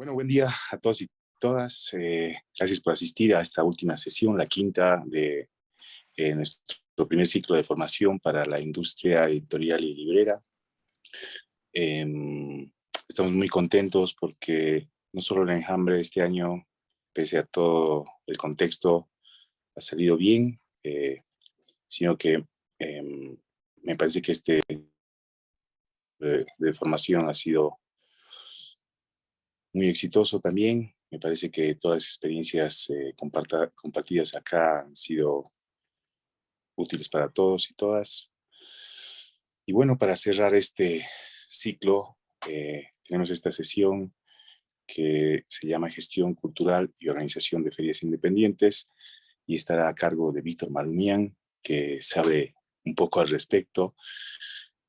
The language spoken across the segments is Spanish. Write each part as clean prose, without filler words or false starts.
Bueno, buen día a todos y todas. Gracias por asistir a esta última sesión, la quinta de nuestro primer ciclo de formación para la industria editorial y librera. Estamos muy contentos porque no solo el Enjambre de este año, pese a todo el contexto, ha salido bien, sino que me parece que este de formación ha sido muy exitoso también. Me parece que todas las experiencias compartidas acá han sido útiles para todos y todas. Y bueno, para cerrar este ciclo, tenemos esta sesión que se llama Gestión Cultural y Organización de Ferias Independientes y estará a cargo de Víctor Marumian, que sabe un poco al respecto.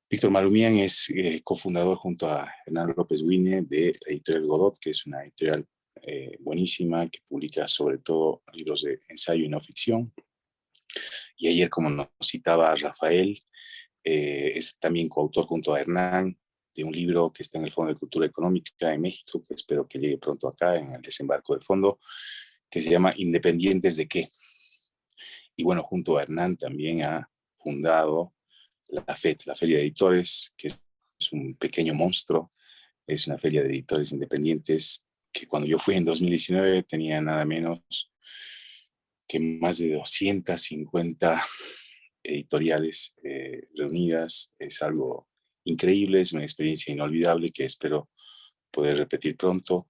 Víctor Marumian es cofundador junto a Hernán López Wine de la editorial Godot, que es una editorial buenísima que publica sobre todo libros de ensayo y no ficción. Y ayer, como nos citaba Rafael, es también coautor junto a Hernán de un libro que está en el Fondo de Cultura Económica en México, que espero que llegue pronto acá en el desembarco del fondo, que se llama ¿Independientes de qué? Y bueno, junto a Hernán también ha fundado la FED, la Feria de Editores, que es un pequeño monstruo, es una feria de editores independientes que cuando yo fui en 2019 tenía nada menos que más de 250 editoriales reunidas. Es algo increíble, es una experiencia inolvidable que espero poder repetir pronto.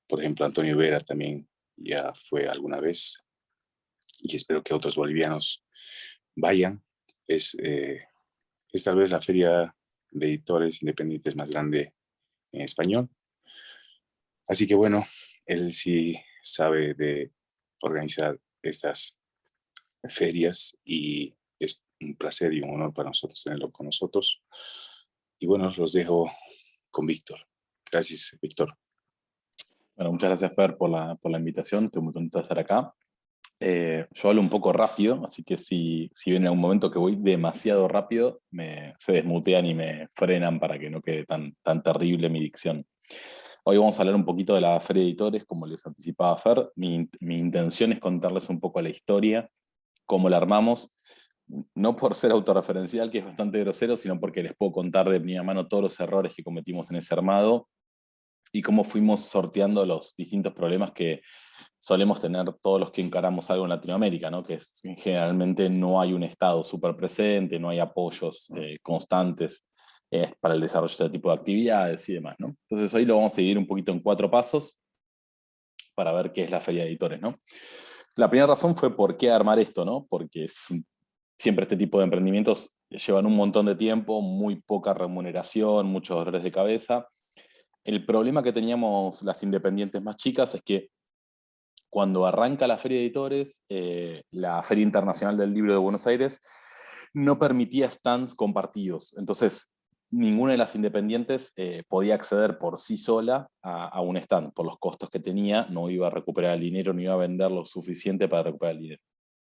Por ejemplo, Antonio Vera también ya fue alguna vez y espero que otros bolivianos vayan. Es tal vez la feria de editores independientes más grande en español. Así que bueno, él sí sabe de organizar estas ferias y es un placer y un honor para nosotros tenerlo con nosotros. Y bueno, los dejo con Víctor. Gracias, Víctor. Bueno, muchas gracias, Fer, por la invitación. Estoy muy contento de estar acá. Yo hablo un poco rápido, así que si viene algún momento que voy demasiado rápido, se desmutean y me frenan para que no quede tan terrible mi dicción. Hoy vamos a hablar un poquito de la Feria de Editores, como les anticipaba Fer. Mi intención es contarles un poco la historia, cómo la armamos, no por ser autorreferencial, que es bastante grosero, sino porque les puedo contar de primera mano todos los errores que cometimos en ese armado y cómo fuimos sorteando los distintos problemas que solemos tener todos los que encaramos algo en Latinoamérica, ¿no? Que generalmente no hay un Estado súper presente, no hay apoyos constantes para el desarrollo de este tipo de actividades y demás, ¿no? Entonces hoy lo vamos a seguir un poquito en 4 pasos para ver qué es la Feria de Editores, ¿no? La primera razón fue por qué armar esto, ¿no? Porque siempre este tipo de emprendimientos llevan un montón de tiempo, muy poca remuneración, muchos dolores de cabeza. El problema que teníamos las independientes más chicas es que cuando arranca la Feria de Editores, la Feria Internacional del Libro de Buenos Aires no permitía stands compartidos. Entonces, ninguna de las independientes podía acceder por sí sola a un stand. Por los costos que tenía, no iba a recuperar el dinero, no iba a vender lo suficiente para recuperar el dinero.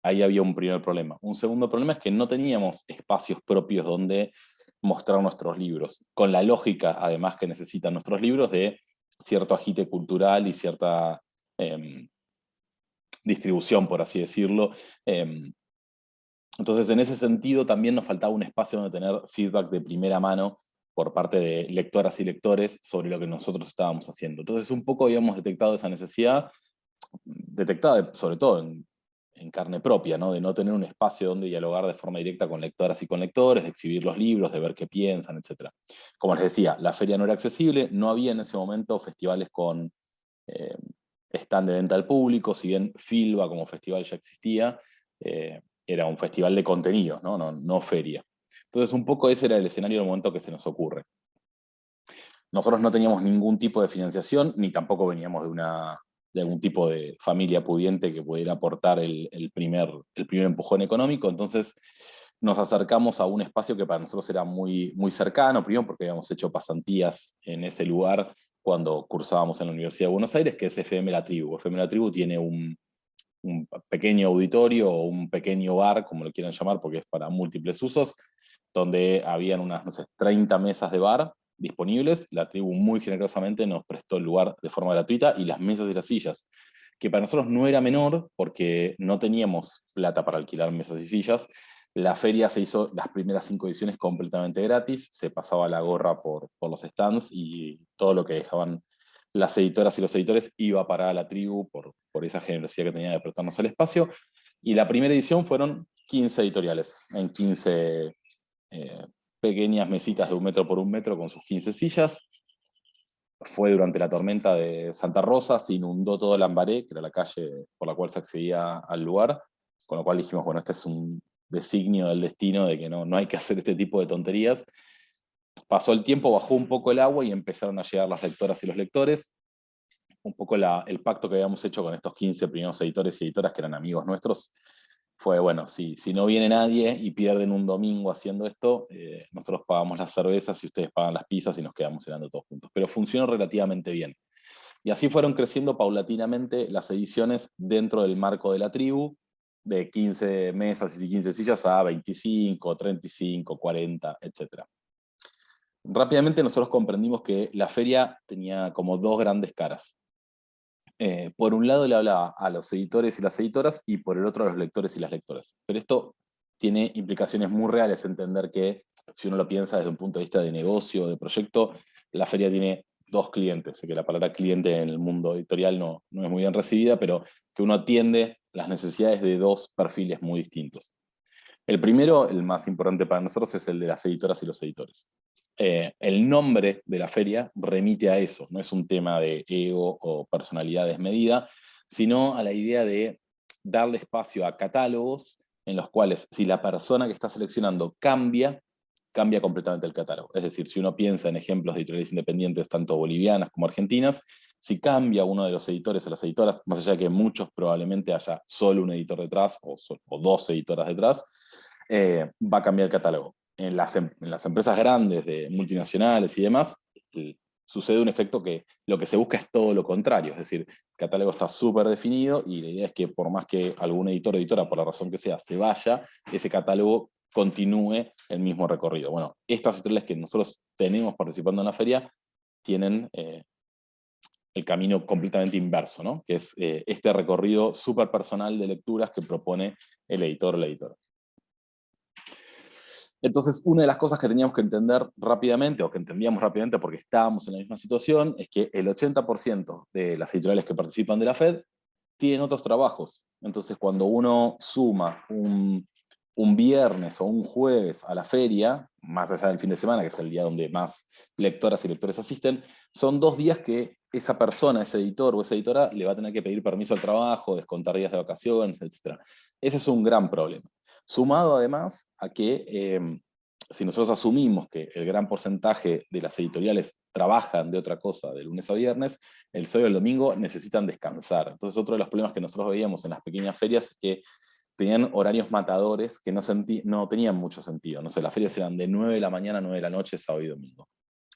Ahí había un primer problema. Un segundo problema es que no teníamos espacios propios donde mostrar nuestros libros, con la lógica, además, que necesitan nuestros libros de cierto agite cultural y cierta distribución, por así decirlo. Entonces, en ese sentido, también nos faltaba un espacio donde tener feedback de primera mano por parte de lectoras y lectores sobre lo que nosotros estábamos haciendo. Entonces, un poco habíamos detectado esa necesidad, detectada sobre todo en carne propia, ¿no? De no tener un espacio donde dialogar de forma directa con lectoras y con lectores, de exhibir los libros, de ver qué piensan, etc. Como les decía, la feria no era accesible, no había en ese momento festivales con stand de venta al público, si bien Filba como festival ya existía, era un festival de contenidos, no feria. Entonces un poco ese era el escenario del momento que se nos ocurre. Nosotros no teníamos ningún tipo de financiación, ni tampoco veníamos de algún tipo de familia pudiente que pudiera aportar el primer empujón económico, entonces nos acercamos a un espacio que para nosotros era muy, muy cercano, primero porque habíamos hecho pasantías en ese lugar cuando cursábamos en la Universidad de Buenos Aires, que es FM La Tribu. FM La Tribu tiene un pequeño auditorio o un pequeño bar, como lo quieran llamar, porque es para múltiples usos, donde habían unas, no sé, 30 mesas de bar, disponibles, la tribu muy generosamente nos prestó el lugar de forma gratuita y las mesas y las sillas, que para nosotros no era menor porque no teníamos plata para alquilar mesas y sillas. La feria se hizo las primeras 5 ediciones completamente gratis, se pasaba la gorra por los stands y todo lo que dejaban las editoras y los editores iba a parar a la tribu por esa generosidad que tenía de prestarnos el espacio. Y la primera edición fueron 15 editoriales, en 15 pequeñas mesitas de 1 metro por 1 metro con sus 15 sillas. Fue durante la tormenta de Santa Rosa, se inundó todo Lambaré, que era la calle por la cual se accedía al lugar, con lo cual dijimos, bueno, este es un designio del destino de que no hay que hacer este tipo de tonterías. Pasó el tiempo, bajó un poco el agua y empezaron a llegar las lectoras y los lectores. Un poco el pacto que habíamos hecho con estos 15 primeros editores y editoras que eran amigos nuestros fue, bueno, si no viene nadie y pierden un domingo haciendo esto, nosotros pagamos las cervezas y ustedes pagan las pizzas y nos quedamos cenando todos juntos. Pero funcionó relativamente bien. Y así fueron creciendo paulatinamente las ediciones dentro del marco de la tribu, de 15 mesas y 15 sillas a 25, 35, 40, etc. Rápidamente nosotros comprendimos que la feria tenía como 2 grandes caras. Por un lado le hablaba a los editores y las editoras, y por el otro a los lectores y las lectoras. Pero esto tiene implicaciones muy reales, entender que, si uno lo piensa desde un punto de vista de negocio, de proyecto, la feria tiene 2 clientes. Sé que la palabra cliente en el mundo editorial no es muy bien recibida, pero que uno atiende las necesidades de 2 perfiles muy distintos. El primero, el más importante para nosotros, es el de las editoras y los editores. El nombre de la feria remite a eso, no es un tema de ego o personalidad desmedida, sino a la idea de darle espacio a catálogos en los cuales, si la persona que está seleccionando cambia completamente el catálogo. Es decir, si uno piensa en ejemplos de editoriales independientes, tanto bolivianas como argentinas, si cambia uno de los editores o las editoras, más allá de que muchos probablemente haya solo un editor detrás o 2 editoras detrás, va a cambiar el catálogo. En las empresas grandes, de multinacionales y demás, sucede un efecto que lo que se busca es todo lo contrario, es decir, el catálogo está súper definido y la idea es que por más que algún editor o editora, por la razón que sea, se vaya, ese catálogo continúe el mismo recorrido. Bueno, estas editoriales que nosotros tenemos participando en la feria tienen el camino completamente inverso, ¿no? Que es este recorrido súper personal de lecturas que propone el editor o la editora. Entonces, una de las cosas que teníamos que entender rápidamente, o que entendíamos rápidamente porque estábamos en la misma situación, es que el 80% de las editoriales que participan de la FED tienen otros trabajos. Entonces, cuando uno suma un viernes o un jueves a la feria, más allá del fin de semana, que es el día donde más lectoras y lectores asisten, son 2 días que esa persona, ese editor o esa editora, le va a tener que pedir permiso al trabajo, descontar días de vacaciones, etc. Ese es un gran problema. Sumado además a que si nosotros asumimos que el gran porcentaje de las editoriales trabajan de otra cosa de lunes a viernes, el sábado y el domingo necesitan descansar. Entonces otro de los problemas que nosotros veíamos en las pequeñas ferias es que tenían horarios matadores que no tenían mucho sentido. No sé, las ferias eran de 9 de la mañana a 9 de la noche, sábado y domingo.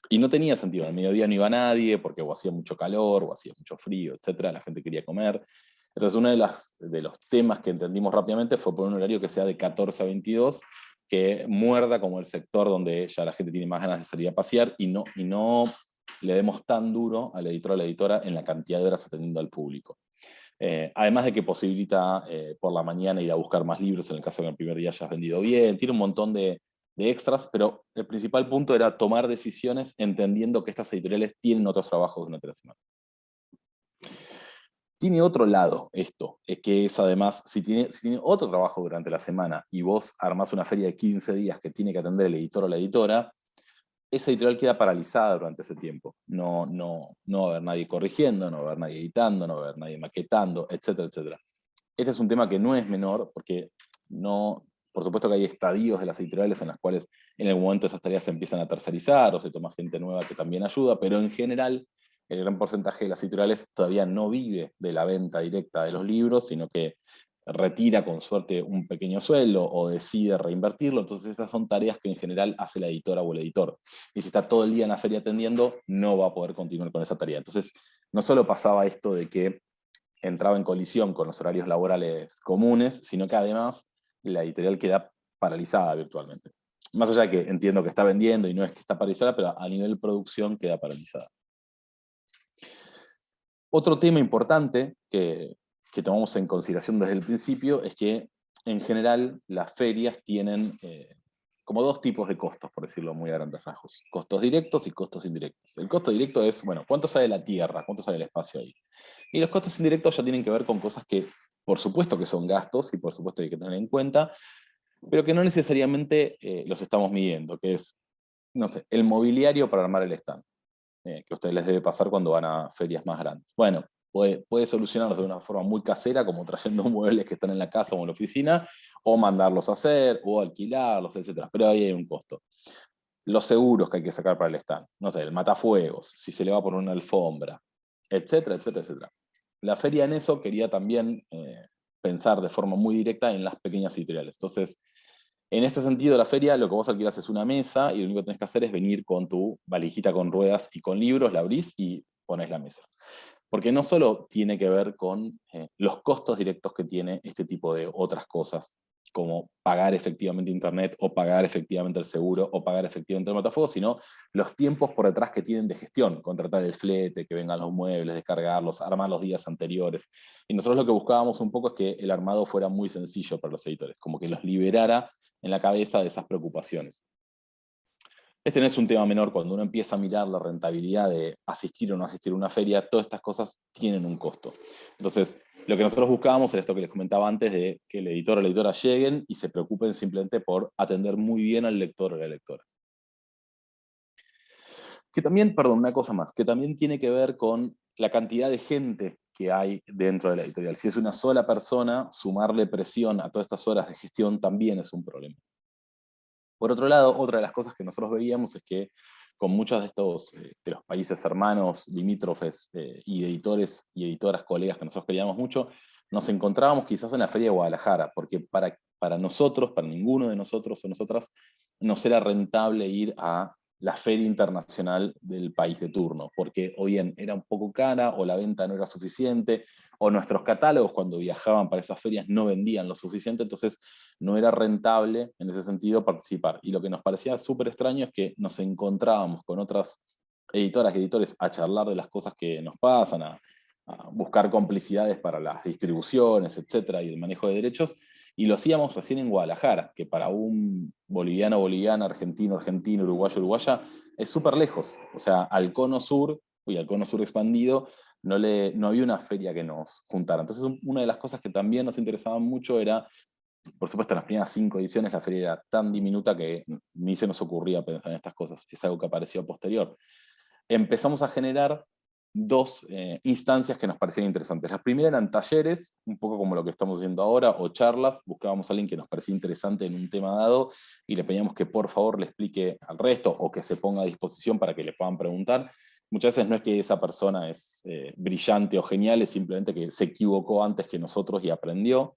Y no tenía sentido, al mediodía no iba nadie, porque o hacía mucho calor, o hacía mucho frío, etc. La gente quería comer. Entonces uno de los temas que entendimos rápidamente fue poner un horario que sea de 14 a 22, que muerda como el sector donde ya la gente tiene más ganas de salir a pasear y no le demos tan duro al editor o a la editora en la cantidad de horas atendiendo al público. Además de que posibilita por la mañana ir a buscar más libros en el caso de que el primer día hayas vendido bien, tiene un montón de extras, pero el principal punto era tomar decisiones entendiendo que estas editoriales tienen otros trabajos durante la semana. Tiene otro lado esto, es que es además, si tiene otro trabajo durante la semana y vos armás una feria de 15 días que tiene que atender el editor o la editora, esa editorial queda paralizada durante ese tiempo. No va a haber nadie corrigiendo, no va a haber nadie editando, no va a haber nadie maquetando, etcétera, etcétera. Este es un tema que no es menor, porque por supuesto que hay estadios de las editoriales en las cuales en algún momento esas tareas se empiezan a tercerizar o se toma gente nueva que también ayuda, pero en general el gran porcentaje de las editoriales todavía no vive de la venta directa de los libros, sino que retira con suerte un pequeño sueldo o decide reinvertirlo. Entonces esas son tareas que en general hace la editora o el editor. Y si está todo el día en la feria atendiendo, no va a poder continuar con esa tarea. Entonces no solo pasaba esto de que entraba en colisión con los horarios laborales comunes, sino que además la editorial queda paralizada virtualmente. Más allá de que entiendo que está vendiendo y no es que está paralizada, pero a nivel producción queda paralizada. Otro tema importante que tomamos en consideración desde el principio es que en general las ferias tienen como dos tipos de costos, por decirlo muy a grandes rasgos. Costos directos y costos indirectos. El costo directo es, bueno, ¿cuánto sale la tierra? ¿Cuánto sale el espacio ahí? Y los costos indirectos ya tienen que ver con cosas que, por supuesto que son gastos y por supuesto hay que tener en cuenta, pero que no necesariamente los estamos midiendo, que es, no sé, el mobiliario para armar el stand, que a ustedes les debe pasar cuando van a ferias más grandes. Bueno, puede solucionarlos de una forma muy casera, como trayendo muebles que están en la casa o en la oficina, o mandarlos a hacer, o alquilarlos, etc. Pero ahí hay un costo. Los seguros que hay que sacar para el stand, no sé, el matafuegos, si se le va a poner una alfombra, etcétera, etcétera, etcétera. La feria en eso quería también pensar de forma muy directa en las pequeñas editoriales. Entonces, en este sentido, la feria, lo que vos alquilás es una mesa y lo único que tenés que hacer es venir con tu valijita con ruedas y con libros, la abrís y ponés la mesa. Porque no solo tiene que ver con los costos directos que tiene este tipo de otras cosas, como pagar efectivamente internet, o pagar efectivamente el seguro, o pagar efectivamente el matafuego, sino los tiempos por detrás que tienen de gestión, contratar el flete, que vengan los muebles, descargarlos, armar los días anteriores. Y nosotros lo que buscábamos un poco es que el armado fuera muy sencillo para los editores, como que los liberara en la cabeza de esas preocupaciones. Este no es un tema menor cuando uno empieza a mirar la rentabilidad de asistir o no asistir a una feria, todas estas cosas tienen un costo. Entonces, lo que nosotros buscábamos era esto que les comentaba antes, de que el editor o la editora lleguen y se preocupen simplemente por atender muy bien al lector o la lectora. Que también, perdón, una cosa más, que también tiene que ver con la cantidad de gente que hay dentro de la editorial. Si es una sola persona, sumarle presión a todas estas horas de gestión también es un problema. Por otro lado, otra de las cosas que nosotros veíamos es que con muchos de estos, de los países hermanos, limítrofes, y editores y editoras, colegas que nosotros queríamos mucho, nos encontrábamos quizás en la Feria de Guadalajara, porque para nosotros, para ninguno de nosotros o nosotras, nos era rentable ir a la feria internacional del país de turno, porque o bien era un poco cara, o la venta no era suficiente, o nuestros catálogos cuando viajaban para esas ferias no vendían lo suficiente, entonces no era rentable en ese sentido participar. Y lo que nos parecía súper extraño es que nos encontrábamos con otras editoras y editores a charlar de las cosas que nos pasan, a buscar complicidades para las distribuciones, etcétera, y el manejo de derechos, y lo hacíamos recién en Guadalajara, que para un boliviano, boliviana, argentino, argentino, uruguayo, uruguaya, es súper lejos. O sea, al cono sur, al cono sur expandido, no había una feria que nos juntara. Entonces, una de las cosas que también nos interesaba mucho era, por supuesto, en las primeras 5 ediciones la feria era tan diminuta que ni se nos ocurría pensar en estas cosas. Es algo que apareció posterior. Empezamos a generar dos instancias que nos parecían interesantes. Las primeras eran talleres, un poco como lo que estamos haciendo ahora, o charlas. Buscábamos a alguien que nos parecía interesante en un tema dado y le pedíamos que por favor le explique al resto o que se ponga a disposición para que le puedan preguntar. Muchas veces no es que esa persona es brillante o genial, es simplemente que se equivocó antes que nosotros y aprendió.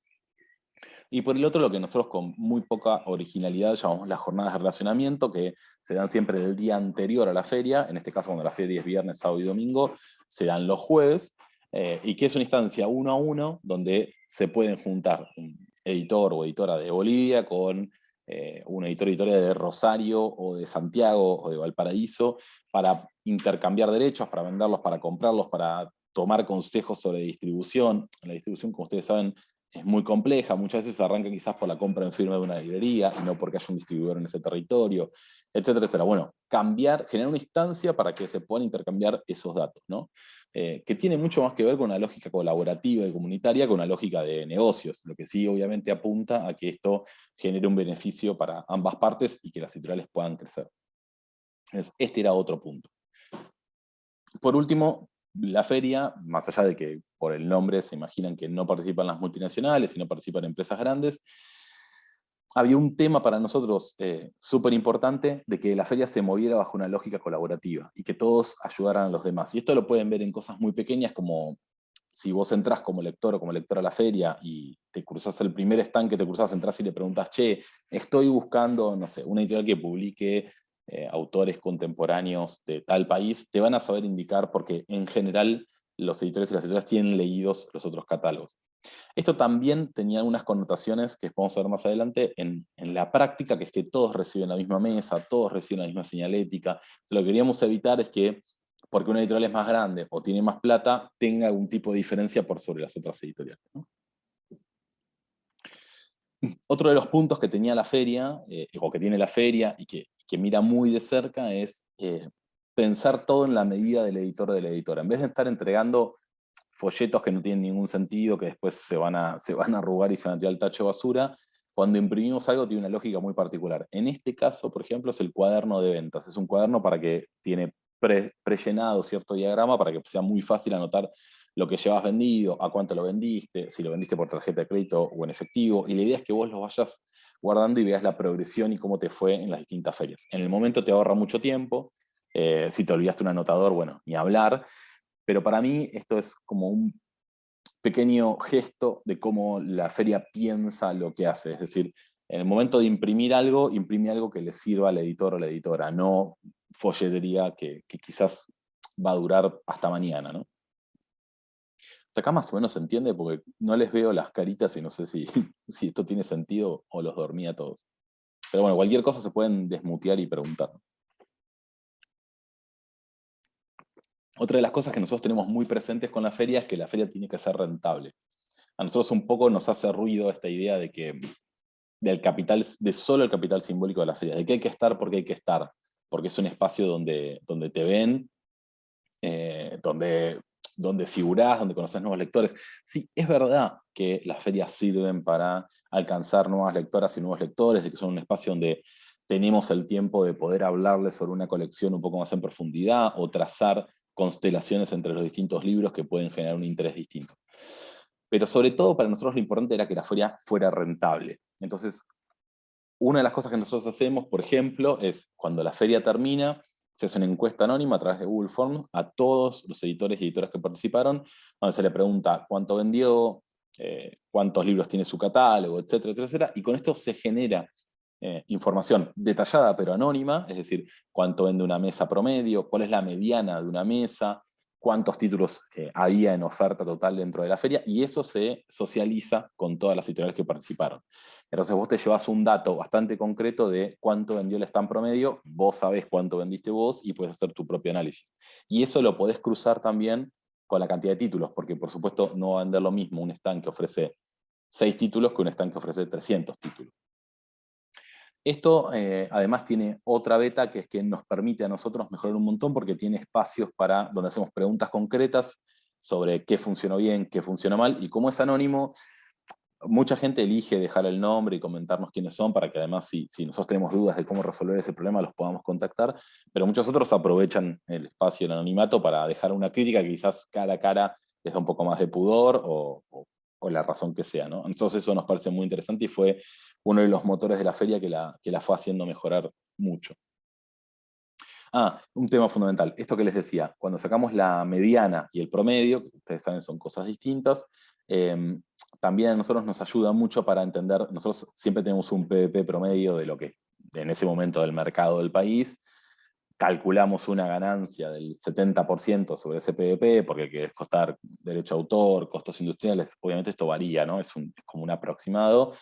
Y por el otro, lo que nosotros con muy poca originalidad llamamos las jornadas de relacionamiento, que se dan siempre el día anterior a la feria, en este caso cuando la feria es viernes, sábado y domingo, se dan los jueves, y que es una instancia 1 a 1, donde se pueden juntar un editor o editora de Bolivia con un editor o editora de Rosario o de Santiago o de Valparaíso, para intercambiar derechos, para venderlos, para comprarlos, para tomar consejos sobre distribución. La distribución, como ustedes saben, es muy compleja, muchas veces arranca quizás por la compra en firme de una librería y no porque haya un distribuidor en ese territorio, etcétera, etcétera. Bueno, generar una instancia para que se puedan intercambiar esos datos, ¿no? Que tiene mucho más que ver con una lógica colaborativa y comunitaria que una lógica de negocios, lo que sí obviamente apunta a que esto genere un beneficio para ambas partes y que las editoriales puedan crecer. Entonces, este era otro punto. Por último, la feria, más allá de que por el nombre se imaginan que no participan las multinacionales y no participan empresas grandes, había un tema para nosotros súper importante de que la feria se moviera bajo una lógica colaborativa y que todos ayudaran a los demás. Y esto lo pueden ver en cosas muy pequeñas, como si vos entrás como lector o como lectora a la feria y te cruzás el primer stand que te cruzás, entrás y le preguntás, che, estoy buscando, no sé, una editorial que publique autores contemporáneos de tal país, te van a saber indicar porque en general los editores y las editoras tienen leídos los otros catálogos. Esto también tenía algunas connotaciones que vamos a ver más adelante en la práctica, que es que todos reciben la misma mesa, todos reciben la misma señalética. Lo que queríamos evitar es que, porque una editorial es más grande o tiene más plata, tenga algún tipo de diferencia por sobre las otras editoriales, ¿no? Otro de los puntos que tenía la feria, o que tiene la feria, y que mira muy de cerca, es pensar todo en la medida del editor o de la editora. En vez de estar entregando folletos que no tienen ningún sentido, que después se van a arrugar y se van a tirar al tacho de basura, cuando imprimimos algo tiene una lógica muy particular. En este caso, por ejemplo, es el cuaderno de ventas. Es un cuaderno para que tiene prellenado cierto diagrama para que sea muy fácil anotar lo que llevas vendido, a cuánto lo vendiste, si lo vendiste por tarjeta de crédito o en efectivo, y la idea es que vos lo vayas guardando y veas la progresión y cómo te fue en las distintas ferias. En el momento te ahorra mucho tiempo, si te olvidaste un anotador, bueno, ni hablar, pero para mí esto es como un pequeño gesto de cómo la feria piensa lo que hace, es decir, en el momento de imprimir algo, imprime algo que le sirva al editor o la editora, no folletería que quizás va a durar hasta mañana, ¿no? Hasta acá más o menos se entiende porque no les veo las caritas y no sé si, si esto tiene sentido o los dormí a todos. Pero bueno, cualquier cosa se pueden desmutear y preguntar. Otra de las cosas que nosotros tenemos muy presentes con la feria es que la feria tiene que ser rentable. A nosotros un poco nos hace ruido esta idea de que del capital, de solo el capital simbólico de la feria, de que hay que estar porque hay que estar, porque es un espacio donde te ven, donde figurás, donde conoces nuevos lectores. Sí, es verdad que las ferias sirven para alcanzar nuevas lectoras y nuevos lectores, de que son un espacio donde tenemos el tiempo de poder hablarles sobre una colección un poco más en profundidad o trazar constelaciones entre los distintos libros que pueden generar un interés distinto. Pero sobre todo para nosotros lo importante era que la feria fuera rentable. Entonces, una de las cosas que nosotros hacemos, por ejemplo, es cuando la feria termina, se hace una encuesta anónima a través de Google Forms a todos los editores y editoras que participaron, donde se le pregunta cuánto vendió, cuántos libros tiene su catálogo, etcétera, etcétera, y con esto se genera información detallada pero anónima, es decir, cuánto vende una mesa promedio, cuál es la mediana de una mesa, cuántos títulos había en oferta total dentro de la feria, y eso se socializa con todas las editoriales que participaron. Entonces vos te llevas un dato bastante concreto de cuánto vendió el stand promedio, vos sabés cuánto vendiste vos y puedes hacer tu propio análisis. Y eso lo podés cruzar también con la cantidad de títulos, porque por supuesto no va a vender lo mismo un stand que ofrece 6 títulos que un stand que ofrece 300 títulos. Esto además tiene otra beta que es que nos permite a nosotros mejorar un montón porque tiene espacios para donde hacemos preguntas concretas sobre qué funcionó bien, qué funciona mal, y como es anónimo, mucha gente elige dejar el nombre y comentarnos quiénes son para que además si nosotros tenemos dudas de cómo resolver ese problema los podamos contactar, pero muchos otros aprovechan el espacio del anonimato para dejar una crítica que quizás cara a cara les da un poco más de pudor o la razón que sea, ¿no? Entonces eso nos parece muy interesante y fue uno de los motores de la feria que la fue haciendo mejorar mucho. Un tema fundamental, esto que les decía, cuando sacamos la mediana y el promedio, que ustedes saben son cosas distintas, también a nosotros nos ayuda mucho para entender, nosotros siempre tenemos un PVP promedio de lo que en ese momento del mercado del país, calculamos una ganancia del 70% sobre ese PVP, porque hay que costar derecho a autor, costos industriales, obviamente esto varía, ¿no? Es como un aproximado,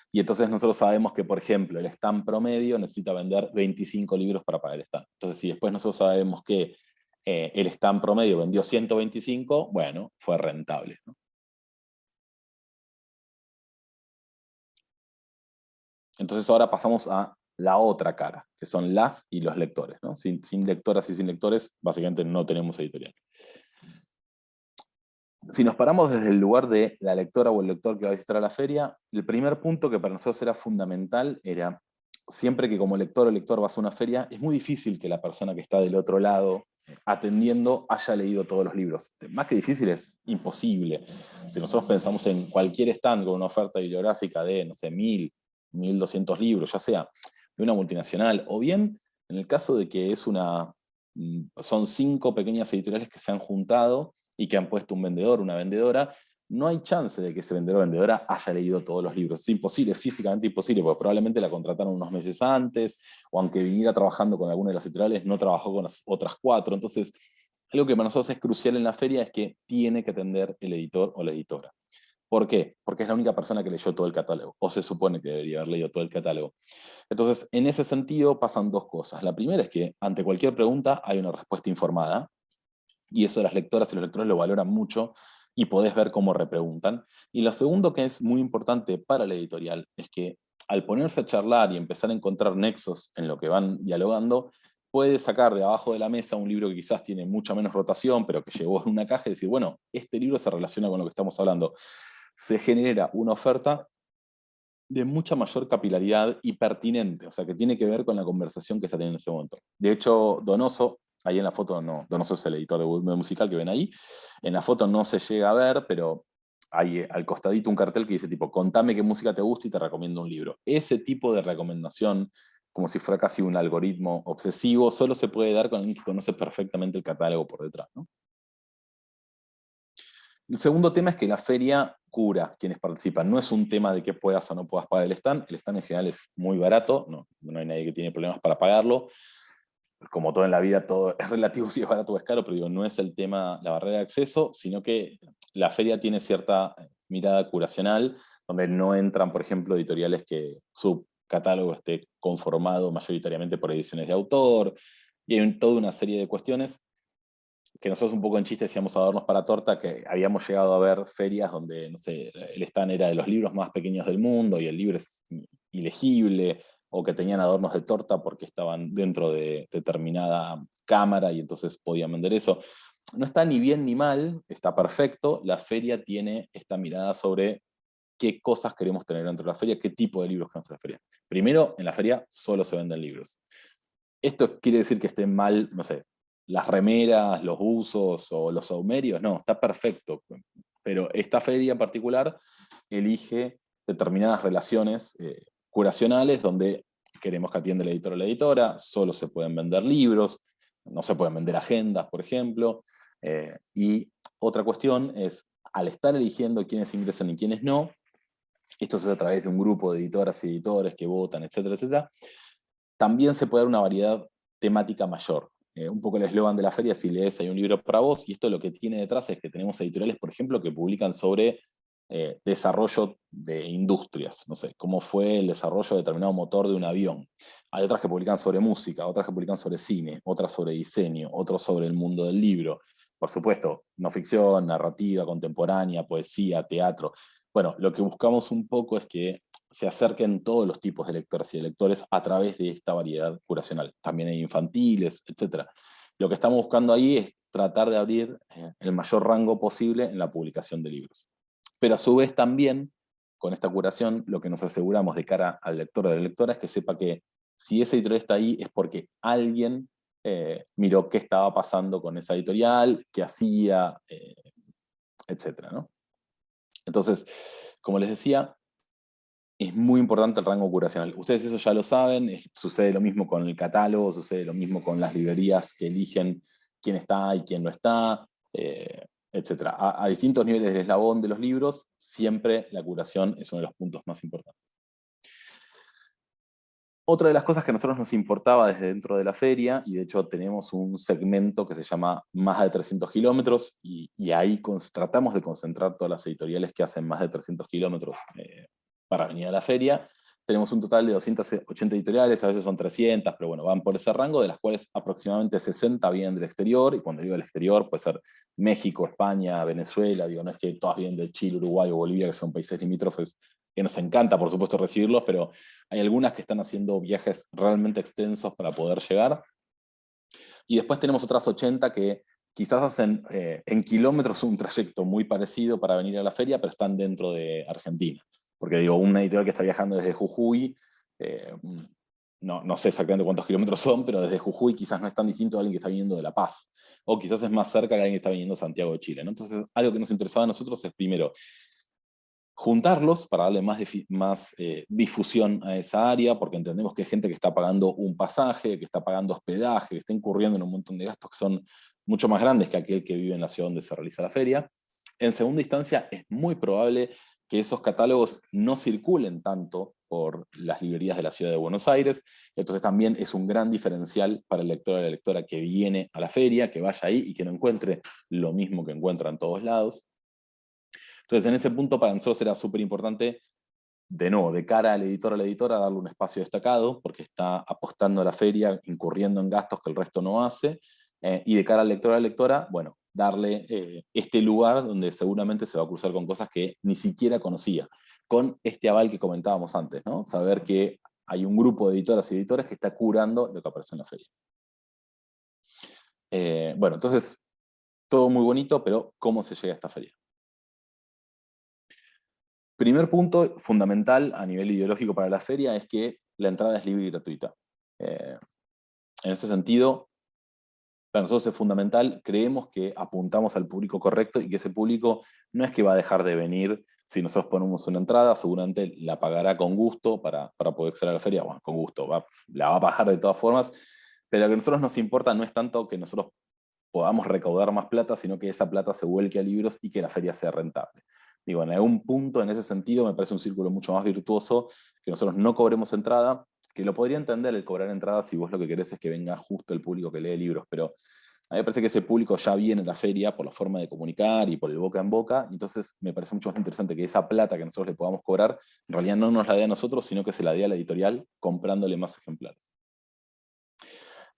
y entonces nosotros sabemos que, por ejemplo, el stand promedio necesita vender 25 libros para pagar el stand. Entonces, si después nosotros sabemos que el stand promedio vendió 125, bueno, fue rentable, ¿no? Entonces ahora pasamos a la otra cara, que son las y los lectores, ¿no? Sin lectoras y sin lectores, básicamente no tenemos editorial. Si nos paramos desde el lugar de la lectora o el lector que va a visitar a la feria, el primer punto que para nosotros era fundamental era, siempre que como lector o lector vas a una feria, es muy difícil que la persona que está del otro lado atendiendo haya leído todos los libros. Más que difícil, es imposible. Si nosotros pensamos en cualquier stand con una oferta bibliográfica de, no sé, 1.200 libros, ya sea de una multinacional, o bien en el caso de que son 5 pequeñas editoriales que se han juntado y que han puesto un vendedor, una vendedora, no hay chance de que ese vendedor o vendedora haya leído todos los libros. Es imposible, es físicamente imposible, porque probablemente la contrataron unos meses antes, o aunque viniera trabajando con alguna de las editoriales, no trabajó con las otras 4. Entonces, Algo que para nosotros es crucial en la feria es que tiene que atender el editor o la editora. ¿Por qué? Porque es la única persona que leyó todo el catálogo, o se supone que debería haber leído todo el catálogo. Entonces, en ese sentido pasan dos cosas. La primera es que ante cualquier pregunta hay una respuesta informada, y eso las lectoras y los lectores lo valoran mucho, y podés ver cómo repreguntan. Y lo segundo que es muy importante para la editorial es que al ponerse a charlar y empezar a encontrar nexos en lo que van dialogando, puede sacar de abajo de la mesa un libro que quizás tiene mucha menos rotación, pero que llegó en una caja y decir, bueno, este libro se relaciona con lo que estamos hablando. Se genera una oferta de mucha mayor capilaridad y pertinente, o sea, que tiene que ver con la conversación que está teniendo en ese momento. De hecho, Donoso, ahí en la foto, no, Donoso es el editor de musical que ven ahí, en la foto no se llega a ver, pero hay al costadito un cartel que dice tipo, contame qué música te gusta y te recomiendo un libro. Ese tipo de recomendación, como si fuera casi un algoritmo obsesivo, solo se puede dar con alguien que conoce perfectamente el catálogo por detrás, ¿no? El segundo tema es que la feria cura quienes participan. No es un tema de que puedas o no puedas pagar el stand. El stand en general es muy barato, no hay nadie que tiene problemas para pagarlo. Como todo en la vida, todo es relativo si es barato o es caro, pero digo, no es el tema, la barrera de acceso, sino que la feria tiene cierta mirada curacional, donde no entran, por ejemplo, editoriales que su catálogo esté conformado mayoritariamente por ediciones de autor, y hay toda una serie de cuestiones que nosotros un poco en chiste decíamos adornos para torta, que habíamos llegado a ver ferias donde, no sé, el stand era de los libros más pequeños del mundo y el libro es ilegible, o que tenían adornos de torta porque estaban dentro de determinada cámara y entonces podían vender eso. No está ni bien ni mal, está perfecto. La feria tiene esta mirada sobre qué cosas queremos tener dentro de la feria, qué tipo de libros queremos en la feria. Primero, en la feria solo se venden libros. ¿Esto quiere decir que estén mal, no sé, las remeras, los buzos o los saumerios? No, está perfecto. Pero esta feria en particular elige determinadas relaciones curacionales donde queremos que atienda el editor o la editora, solo se pueden vender libros, no se pueden vender agendas, por ejemplo. Y otra cuestión es, al estar eligiendo quiénes ingresan y quiénes no, esto se hace a través de un grupo de editoras y editores que votan, etcétera, etcétera, también se puede dar una variedad temática mayor. Un poco el eslogan de la feria, si lees hay un libro para vos, y esto lo que tiene detrás es que tenemos editoriales, por ejemplo, que publican sobre desarrollo de industrias, no sé, cómo fue el desarrollo de determinado motor de un avión. Hay otras que publican sobre música, otras que publican sobre cine, otras sobre diseño, otros sobre el mundo del libro. Por supuesto, no ficción, narrativa, contemporánea, poesía, teatro. Bueno, lo que buscamos un poco es que se acerquen todos los tipos de lectoras y de lectores a través de esta variedad curacional. También hay infantiles, etc. Lo que estamos buscando ahí es tratar de abrir el mayor rango posible en la publicación de libros. Pero a su vez también, con esta curación, lo que nos aseguramos de cara al lector o de la lectora es que sepa que si esa editorial está ahí es porque alguien miró qué estaba pasando con esa editorial, qué hacía, etc., ¿no? Entonces, como les decía, es muy importante el rango curacional. Ustedes eso ya lo saben, sucede lo mismo con el catálogo, sucede lo mismo con las librerías que eligen quién está y quién no está, etc. A distintos niveles del eslabón de los libros, siempre la curación es uno de los puntos más importantes. Otra de las cosas que a nosotros nos importaba desde dentro de la feria, y de hecho tenemos un segmento que se llama Más de 300 kilómetros, y ahí tratamos de concentrar todas las editoriales que hacen más de 300 kilómetros para venir a la feria. Tenemos un total de 280 editoriales, a veces son 300, pero bueno, van por ese rango, de las cuales aproximadamente 60 vienen del exterior, y cuando digo del exterior puede ser México, España, Venezuela, digo, no es que todas vienen de Chile, Uruguay o Bolivia, que son países limítrofes, que nos encanta, por supuesto, recibirlos, pero hay algunas que están haciendo viajes realmente extensos para poder llegar. Y después tenemos otras 80 que quizás hacen en kilómetros un trayecto muy parecido para venir a la feria, pero están dentro de Argentina. Porque digo, una editorial que está viajando desde Jujuy, no sé exactamente cuántos kilómetros son, pero desde Jujuy quizás no es tan distinto a alguien que está viniendo de La Paz. O quizás es más cerca que alguien que está viniendo de Santiago de Chile, ¿no? Entonces, algo que nos interesaba a nosotros es, primero, juntarlos para darle más difusión a esa área, porque entendemos que hay gente que está pagando un pasaje, que está pagando hospedaje, que está incurriendo en un montón de gastos que son mucho más grandes que aquel que vive en la ciudad donde se realiza la feria. En segunda instancia, es muy probable que esos catálogos no circulen tanto por las librerías de la ciudad de Buenos Aires. Entonces también es un gran diferencial para el lector o la lectora que viene a la feria, que vaya ahí y que no encuentre lo mismo que encuentra en todos lados. Entonces en ese punto para nosotros era súper importante, de nuevo, de cara al editor o la editora, darle un espacio destacado, porque está apostando a la feria, incurriendo en gastos que el resto no hace, y de cara al lector o la lectora, bueno, darle este lugar donde seguramente se va a cruzar con cosas que ni siquiera conocía, con este aval que comentábamos antes, ¿no? Saber que hay un grupo de editoras y editores que está curando lo que aparece en la feria. Bueno, entonces, todo muy bonito, pero ¿cómo se llega a esta feria? Primer punto fundamental a nivel ideológico para la feria es que la entrada es libre y gratuita. En este sentido, para nosotros es fundamental, creemos que apuntamos al público correcto y que ese público no es que va a dejar de venir si nosotros ponemos una entrada, seguramente la pagará con gusto para poder acceder a la feria, bueno, con gusto, la va a pagar de todas formas, pero lo que a nosotros nos importa no es tanto que nosotros podamos recaudar más plata, sino que esa plata se vuelque a libros y que la feria sea rentable. Digo, en algún punto, en ese sentido, me parece un círculo mucho más virtuoso que nosotros no cobremos entrada, que lo podría entender el cobrar entrada si vos lo que querés es que venga justo el público que lee libros, pero a mí me parece que ese público ya viene a la feria por la forma de comunicar y por el boca en boca, entonces me parece mucho más interesante que esa plata que nosotros le podamos cobrar, en realidad no nos la dé a nosotros, sino que se la dé a la editorial comprándole más ejemplares.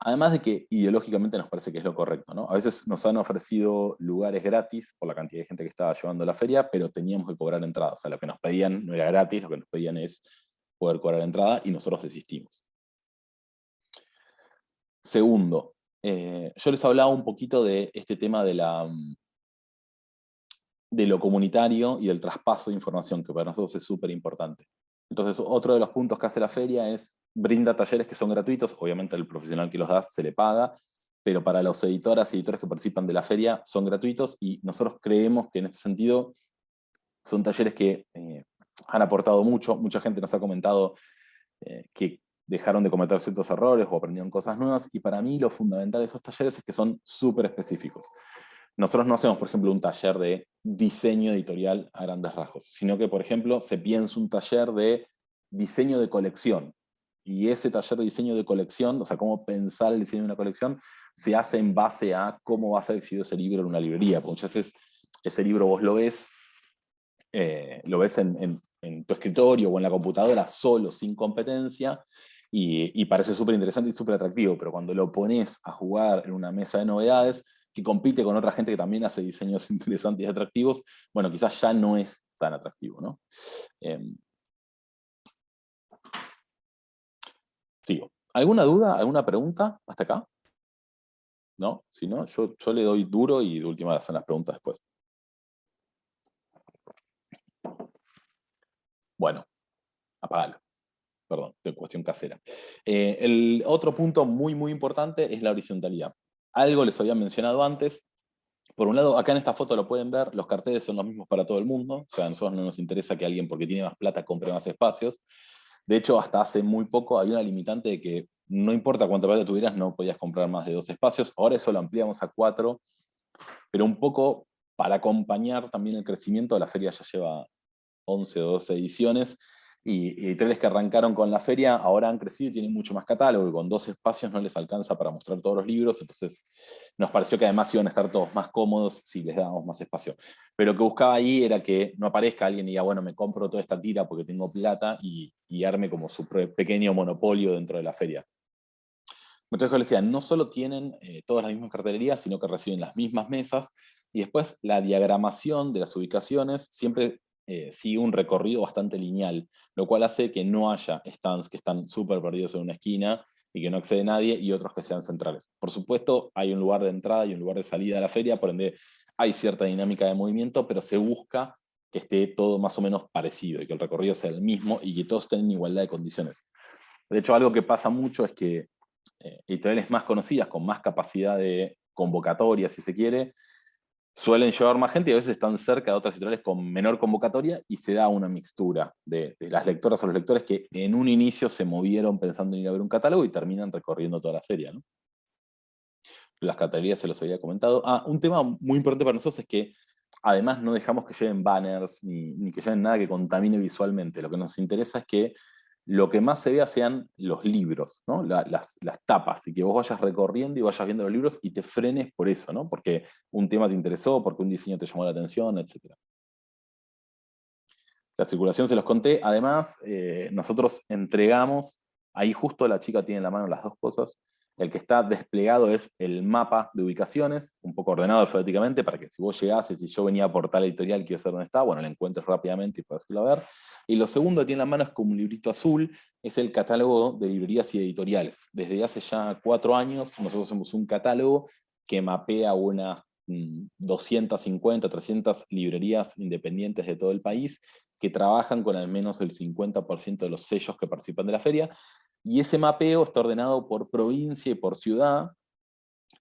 Además de que ideológicamente nos parece que es lo correcto, ¿no? A veces nos han ofrecido lugares gratis por la cantidad de gente que estaba llevando a la feria, pero teníamos que cobrar entrada. O sea, lo que nos pedían no era gratis, lo que nos pedían es poder cobrar entrada y nosotros desistimos. Segundo, yo les hablaba un poquito de este tema de lo comunitario y del traspaso de información, que para nosotros es súper importante. Entonces, otro de los puntos que hace la feria es brinda talleres que son gratuitos, obviamente el profesional que los da se le paga, pero para los editoras y editores que participan de la feria son gratuitos y nosotros creemos que en este sentido son talleres que han aportado mucho, mucha gente nos ha comentado que dejaron de cometer ciertos errores o aprendieron cosas nuevas, y para mí lo fundamental de esos talleres es que son súper específicos. Nosotros no hacemos, por ejemplo, un taller de diseño editorial a grandes rasgos, sino que, por ejemplo, se piensa un taller de diseño de colección. Y ese taller de diseño de colección, o sea, cómo pensar el diseño de una colección, se hace en base a cómo va a ser exhibido ese libro en una librería. Porque muchas veces ese libro vos lo ves en tu escritorio o en la computadora solo, sin competencia, y parece súper interesante y súper atractivo, pero cuando lo pones a jugar en una mesa de novedades, que compite con otra gente que también hace diseños interesantes y atractivos, bueno, quizás ya no es tan atractivo, ¿no? Sigo. ¿Alguna duda? ¿Alguna pregunta hasta acá? ¿No? Si no, yo le doy duro y de última hacen las preguntas después. Bueno, apagalo. Perdón, de cuestión casera. El otro punto muy, muy importante es la horizontalidad. Algo les había mencionado antes. Por un lado, acá en esta foto lo pueden ver, los carteles son los mismos para todo el mundo. O sea, a nosotros no nos interesa que alguien, porque tiene más plata, compre más espacios. De hecho, hasta hace muy poco había una limitante de que no importa cuánta plata tuvieras, no podías comprar más de 2 espacios. Ahora eso lo ampliamos a 4, pero un poco para acompañar también el crecimiento. La feria ya lleva 11 o 12 ediciones, y editoriales que arrancaron con la feria ahora han crecido y tienen mucho más catálogo, y con 2 espacios no les alcanza para mostrar todos los libros, entonces nos pareció que además iban a estar todos más cómodos si les dábamos más espacio. Pero lo que buscaba ahí era que no aparezca alguien y diga, bueno, me compro toda esta tira porque tengo plata, y arme como su pequeño monopolio dentro de la feria. Entonces, como les decía, no solo tienen todas las mismas cartelerías, sino que reciben las mismas mesas, y después la diagramación de las ubicaciones siempre sigue un recorrido bastante lineal, lo cual hace que no haya stands que están súper perdidos en una esquina y que no accede nadie, y otros que sean centrales. Por supuesto, hay un lugar de entrada y un lugar de salida a la feria, por ende hay cierta dinámica de movimiento, pero se busca que esté todo más o menos parecido, y que el recorrido sea el mismo, y que todos estén en igualdad de condiciones. De hecho, algo que pasa mucho es que editoriales más conocidas, con más capacidad de convocatoria, si se quiere, suelen llevar más gente, y a veces están cerca de otras editoriales con menor convocatoria, y se da una mixtura de las lectoras o los lectores que en un inicio se movieron pensando en ir a ver un catálogo y terminan recorriendo toda la feria, ¿no? Las categorías se los había comentado. Un tema muy importante para nosotros es que además no dejamos que lleven banners ni que lleven nada que contamine visualmente. Lo que nos interesa es que lo que más se vea sean los libros, ¿no? Las tapas, y que vos vayas recorriendo y vayas viendo los libros y te frenes por eso, ¿no? Porque un tema te interesó, porque un diseño te llamó la atención, etc. La circulación se los conté. Además, nosotros entregamos, ahí justo la chica tiene en la mano las dos cosas. El que está desplegado es el mapa de ubicaciones, un poco ordenado alfabéticamente, para que si vos llegases, si yo venía por tal editorial, quiero saber dónde está, bueno, la encuentres rápidamente y puedas irlo a ver. Y lo segundo que tiene en la mano es como un librito azul, es el catálogo de librerías y editoriales. Desde hace ya 4 años, nosotros hacemos un catálogo que mapea unas 250, 300 librerías independientes de todo el país, que trabajan con al menos el 50% de los sellos que participan de la feria, y ese mapeo está ordenado por provincia y por ciudad,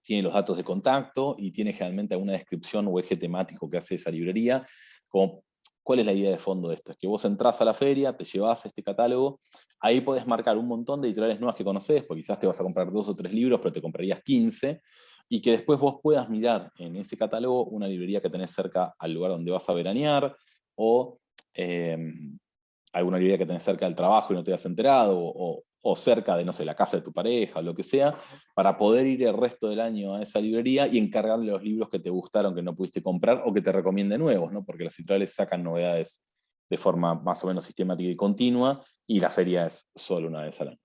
tiene los datos de contacto y tiene generalmente alguna descripción o eje temático que hace esa librería. Como, ¿cuál es la idea de fondo de esto? Es que vos entrás a la feria, te llevas este catálogo, ahí podés marcar un montón de editoriales nuevas que conocés, porque quizás te vas a comprar 2 o 3 libros, pero te comprarías 15, y que después vos puedas mirar en ese catálogo una librería que tenés cerca al lugar donde vas a veranear, o eh, alguna librería que tenés cerca del trabajo y no te has enterado, o cerca de, no sé, la casa de tu pareja, o lo que sea, para poder ir el resto del año a esa librería y encargarle los libros que te gustaron, que no pudiste comprar, o que te recomiende nuevos, ¿no? Porque las editoriales sacan novedades de forma más o menos sistemática y continua, y la feria es solo una vez al año.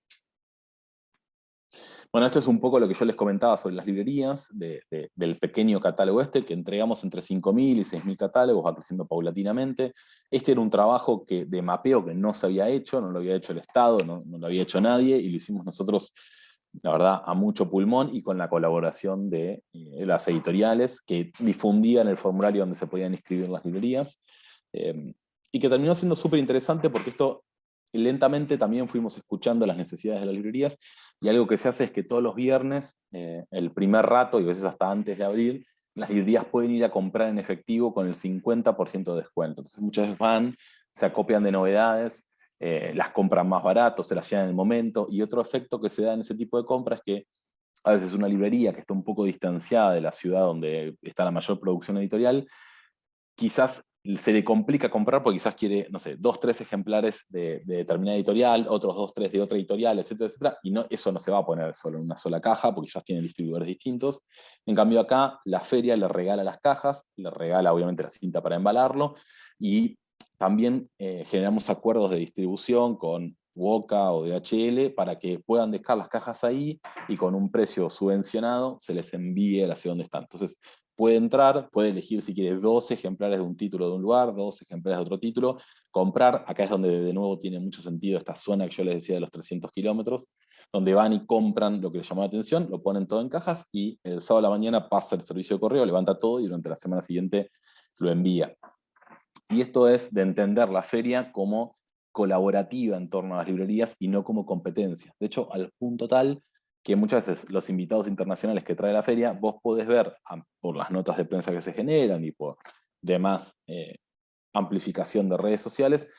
Bueno, esto es un poco lo que yo les comentaba sobre las librerías, del pequeño catálogo que entregamos entre 5.000 y 6.000 catálogos, va creciendo paulatinamente. Este era un trabajo de mapeo que no se había hecho, no lo había hecho el Estado, no lo había hecho nadie, y lo hicimos nosotros, la verdad, a mucho pulmón y con la colaboración de las editoriales que difundían el formulario donde se podían inscribir las librerías, y que terminó siendo súper interesante porque esto lentamente también fuimos escuchando las necesidades de las librerías, y algo que se hace es que todos los viernes, el primer rato, y a veces hasta antes de abrir, las librerías pueden ir a comprar en efectivo con el 50% de descuento. Entonces muchas veces van, se acopian de novedades, las compran más barato, se las llevan en el momento, y otro efecto que se da en ese tipo de compras es que a veces una librería que está un poco distanciada de la ciudad donde está la mayor producción editorial, quizás se le complica comprar porque quizás quiere, no sé, 2, 3 ejemplares de determinada editorial, otros 2, 3 de otra editorial, etcétera, etcétera, y no, eso no se va a poner solo en una sola caja, porque quizás tiene distribuidores distintos. En cambio acá, la feria le regala las cajas, le regala obviamente la cinta para embalarlo, y también generamos acuerdos de distribución con Woca o DHL para que puedan dejar las cajas ahí y con un precio subvencionado se les envíe a la ciudad donde están. Entonces, puede entrar, puede elegir si quiere 12 ejemplares de un título de un lugar, 12 ejemplares de otro título, comprar. Acá es donde de nuevo tiene mucho sentido esta zona que yo les decía de los 300 kilómetros, donde van y compran lo que les llamó la atención, lo ponen todo en cajas y el sábado a la mañana pasa el servicio de correo, levanta todo y durante la semana siguiente lo envía. Y esto es de entender la feria como colaborativa en torno a las librerías y no como competencia. De hecho, al punto tal que muchas veces los invitados internacionales que trae la feria, vos podés ver por las notas de prensa que se generan y por demás amplificación de redes sociales,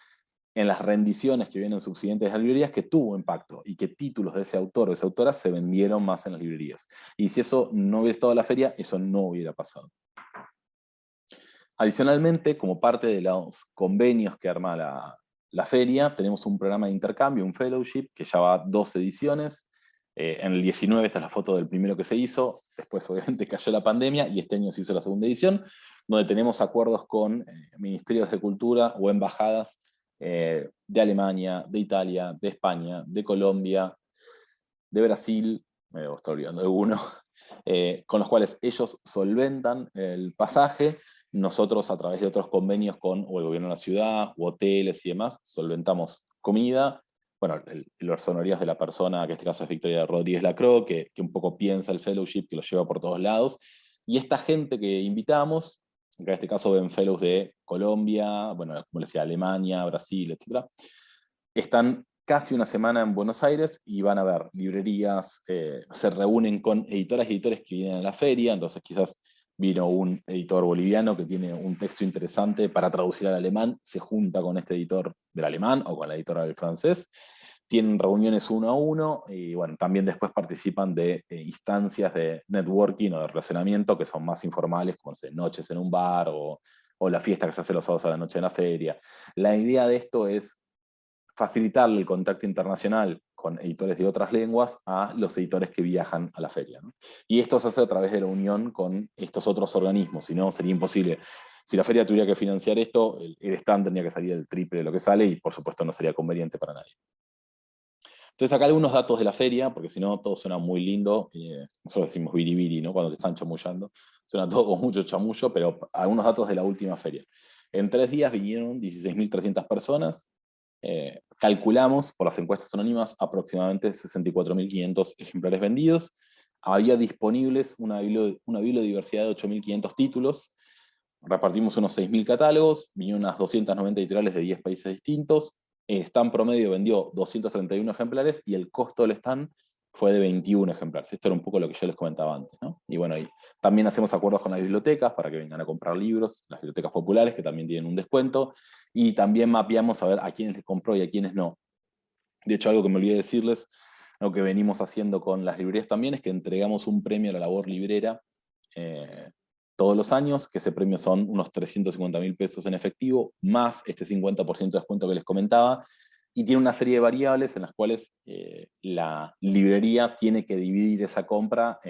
en las rendiciones que vienen subsiguientes de las librerías, que tuvo impacto y que títulos de ese autor o esa autora se vendieron más en las librerías. Y si eso no hubiera estado en la feria, eso no hubiera pasado. Adicionalmente, como parte de los convenios que arma la feria, tenemos un programa de intercambio, un fellowship, que ya va 2 ediciones. En el 19 esta es la foto del primero que se hizo, después obviamente cayó la pandemia y este año se hizo la segunda edición, donde tenemos acuerdos con ministerios de cultura o embajadas de Alemania, de Italia, de España, de Colombia, de Brasil, me estoy olvidando de alguno, con los cuales ellos solventan el pasaje. Nosotros, a través de otros convenios con o el gobierno de la ciudad, u hoteles y demás, solventamos comida, bueno, los honorarios de la persona, que en este caso es Victoria Rodríguez Lacroix, que un poco piensa el fellowship, que lo lleva por todos lados, y esta gente que invitamos, en este caso ven fellows de Colombia, bueno, como les decía, Alemania, Brasil, etc., están casi una semana en Buenos Aires y van a ver librerías, se reúnen con editoras y editores que vienen a la feria, entonces quizás vino un editor boliviano que tiene un texto interesante para traducir al alemán, se junta con este editor del alemán o con la editora del francés, tienen reuniones 1 a 1 y bueno, también después participan de instancias de networking o de relacionamiento que son más informales, como noches en un bar o la fiesta que se hace los sábados a la noche en la feria. La idea de esto es facilitarle el contacto internacional con editores de otras lenguas a los editores que viajan a la feria, ¿no? Y esto se hace a través de la unión con estos otros organismos, si no sería imposible. Si la feria tuviera que financiar esto, el stand tendría que salir el triple de lo que sale y por supuesto no sería conveniente para nadie. Entonces acá algunos datos de la feria, porque si no todo suena muy lindo, nosotros decimos biribiri, ¿no? Cuando te están chamullando, suena todo con mucho chamullo, pero algunos datos de la última feria. En 3 días vinieron 16.300 personas, calculamos por las encuestas anónimas aproximadamente 64.500 ejemplares vendidos, había disponibles una bibliodiversidad de 8.500 títulos, repartimos unos 6.000 catálogos, vinieron unas 290 editoriales de 10 países distintos, el stand promedio vendió 231 ejemplares y el costo del stand fue de 21 ejemplares. Esto era un poco lo que yo les comentaba antes, ¿no? Y bueno, y también hacemos acuerdos con las bibliotecas para que vengan a comprar libros, las bibliotecas populares que también tienen un descuento, y también mapeamos a ver a quiénes les compró y a quiénes no. De hecho, algo que me olvidé decirles, lo que venimos haciendo con las librerías también es que entregamos un premio a la labor librera todos los años, que ese premio son unos 350.000 pesos en efectivo, más este 50% de descuento que les comentaba, y tiene una serie de variables en las cuales la librería tiene que dividir esa compra,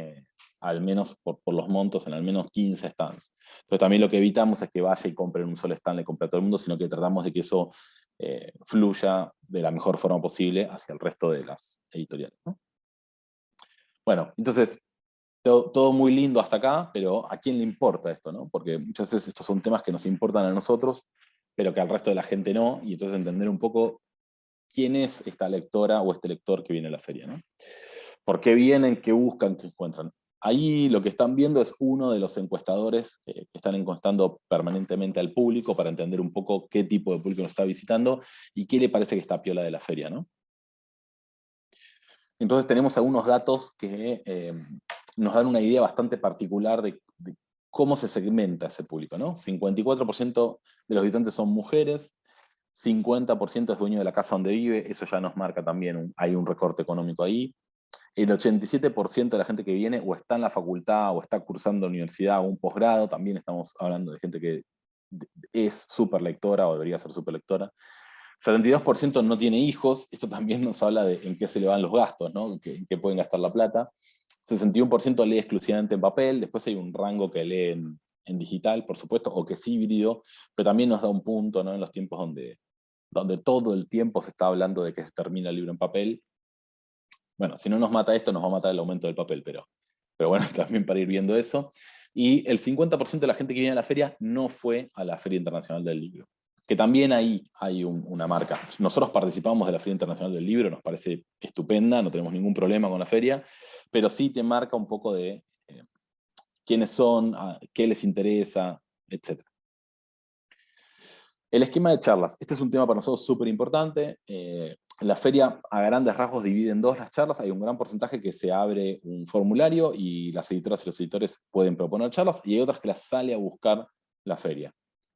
al menos por los montos, en al menos 15 stands. Entonces también lo que evitamos es que vaya y compre en un solo stand, le compre a todo el mundo, sino que tratamos de que eso fluya de la mejor forma posible hacia el resto de las editoriales, ¿no? Bueno, entonces, todo muy lindo hasta acá, pero ¿a quién le importa esto, no? Porque muchas veces estos son temas que nos importan a nosotros, pero que al resto de la gente no, y entonces entender un poco quién es esta lectora o este lector que viene a la feria, ¿no? ¿Por qué vienen? ¿Qué buscan? ¿Qué encuentran? Ahí lo que están viendo es uno de los encuestadores que están encuestando permanentemente al público para entender un poco qué tipo de público nos está visitando y qué le parece que está piola de la feria, ¿no? Entonces tenemos algunos datos que nos dan una idea bastante particular de cómo se segmenta ese público, ¿no? 54% de los visitantes son mujeres, 50% es dueño de la casa donde vive, eso ya nos marca también, hay un recorte económico ahí. El 87% de la gente que viene o está en la facultad o está cursando universidad o un posgrado, también estamos hablando de gente que es súper lectora o debería ser súper lectora. 72% no tiene hijos, esto también nos habla de en qué se le van los gastos, ¿no? En qué pueden gastar la plata. 61% lee exclusivamente en papel, después hay un rango que lee en digital, por supuesto, o que es híbrido, pero también nos da un punto, ¿no? En los tiempos donde todo el tiempo se está hablando de que se termina el libro en papel. Bueno, si no nos mata esto, nos va a matar el aumento del papel, pero bueno, también para ir viendo eso. Y el 50% de la gente que viene a la feria no fue a la Feria Internacional del Libro, que también ahí hay una marca. Nosotros participamos de la Feria Internacional del Libro, nos parece estupenda, no tenemos ningún problema con la feria, pero sí te marca un poco de quiénes son, qué les interesa, etc. El esquema de charlas. Este es un tema para nosotros súper importante. La feria, a grandes rasgos, divide en dos las charlas. Hay un gran porcentaje que se abre un formulario y las editoras y los editores pueden proponer charlas, y hay otras que las sale a buscar la feria,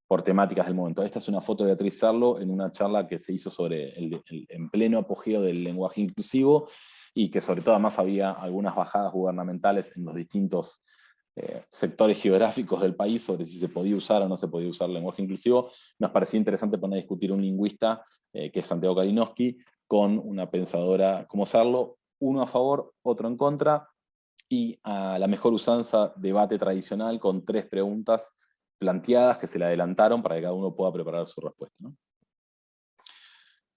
por temáticas del momento. Esta es una foto de Beatriz Sarlo en una charla que se hizo sobre en pleno apogeo del lenguaje inclusivo, y que sobre todo además había algunas bajadas gubernamentales en los distintos sectores geográficos del país sobre si se podía usar o no se podía usar el lenguaje inclusivo. Nos parecía interesante poner a discutir un lingüista, que es Santiago Kalinowski, con una pensadora como Sarlo, uno a favor, otro en contra, y a la mejor usanza debate tradicional con 3 preguntas planteadas que se le adelantaron para que cada uno pueda preparar su respuesta, ¿no?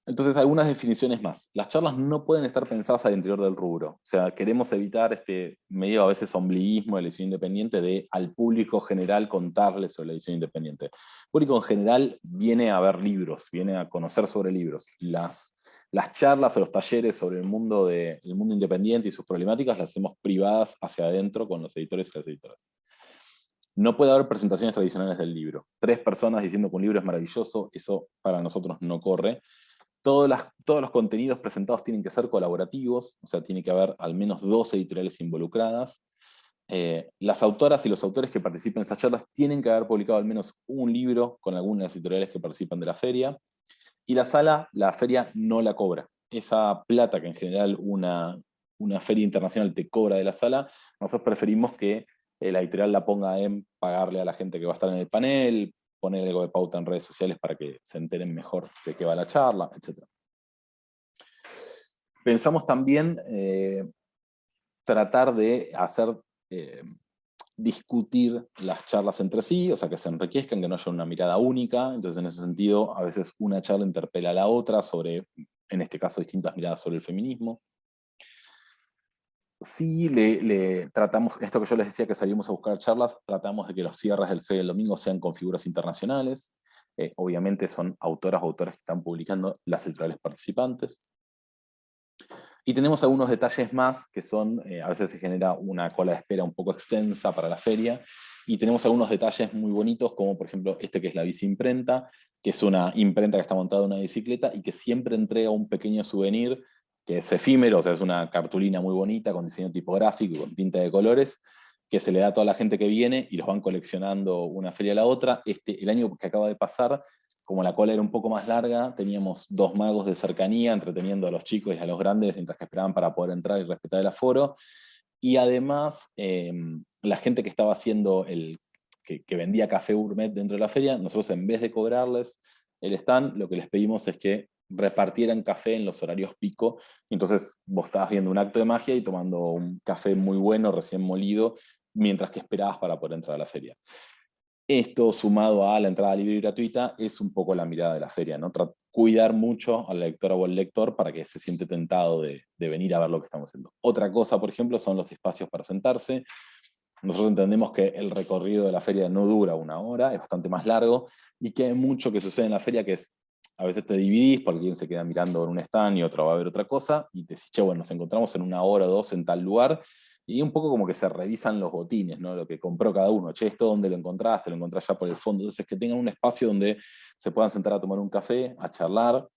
Entonces, algunas definiciones más. Las charlas no pueden estar pensadas al interior del rubro. O sea, queremos evitar este medio a veces ombliguismo de la edición independiente, de al público general contarles sobre la edición independiente. El público en general viene a ver libros, viene a conocer sobre libros. Las charlas o los talleres sobre el mundo independiente y sus problemáticas las hacemos privadas hacia adentro con los editores y las editoras. No puede haber presentaciones tradicionales del libro. 3 personas diciendo que un libro es maravilloso, eso para nosotros no corre. Todos los contenidos presentados tienen que ser colaborativos, o sea, tiene que haber al menos 2 editoriales involucradas. Las autoras y los autores que participen en esas charlas tienen que haber publicado al menos un libro con algunas de las editoriales que participan de la feria. Y la feria no la cobra. Esa plata que en general una feria internacional te cobra de la sala, nosotros preferimos que la editorial la ponga en pagarle a la gente que va a estar en el panel, poner algo de pauta en redes sociales para que se enteren mejor de qué va la charla, etc. Pensamos también tratar de hacer discutir las charlas entre sí, o sea, que se enriquezcan, que no haya una mirada única. Entonces, en ese sentido, a veces una charla interpela a la otra sobre, en este caso, distintas miradas sobre el feminismo. Sí, le tratamos, esto que yo les decía que salimos a buscar charlas, tratamos de que los cierres del CEL el domingo sean con figuras internacionales. Obviamente son autoras o autores que están publicando las editoriales participantes. Y tenemos algunos detalles más que son, a veces se genera una cola de espera un poco extensa para la feria, y tenemos algunos detalles muy bonitos, como por ejemplo este que es la bici imprenta, que es una imprenta que está montada en una bicicleta y que siempre entrega un pequeño souvenir que es efímero, o sea, es una cartulina muy bonita con diseño tipográfico, con tinta de colores, que se le da a toda la gente que viene y los van coleccionando una feria a la otra. El año que acaba de pasar, como la cola era un poco más larga, teníamos 2 magos de cercanía entreteniendo a los chicos y a los grandes mientras que esperaban para poder entrar y respetar el aforo. Y además, la gente que estaba haciendo que vendía café gourmet dentro de la feria, nosotros en vez de cobrarles el stand, lo que les pedimos es que repartieran café en los horarios pico. Entonces vos estabas viendo un acto de magia y tomando un café muy bueno, recién molido, mientras que esperabas para poder entrar a la feria. Esto, sumado a la entrada libre y gratuita, es un poco la mirada de la feria, ¿no? Cuidar mucho a la lectora o al lector para que se siente tentado de venir a ver lo que estamos haciendo. Otra cosa, por ejemplo, son los espacios para sentarse. Nosotros entendemos que el recorrido de la feria no dura 1 hora, es bastante más largo, y que hay mucho que sucede en la feria que es, a veces te dividís porque alguien se queda mirando en un stand y otro va a ver otra cosa, y te decís, che, bueno, nos encontramos en 1 hora o 2 en tal lugar, y un poco como que se revisan los botines, ¿no? Lo que compró cada uno. Che, esto dónde lo encontraste, lo encontrás ya por el fondo. Entonces, que tengan un espacio donde se puedan sentar a tomar un café, a charlar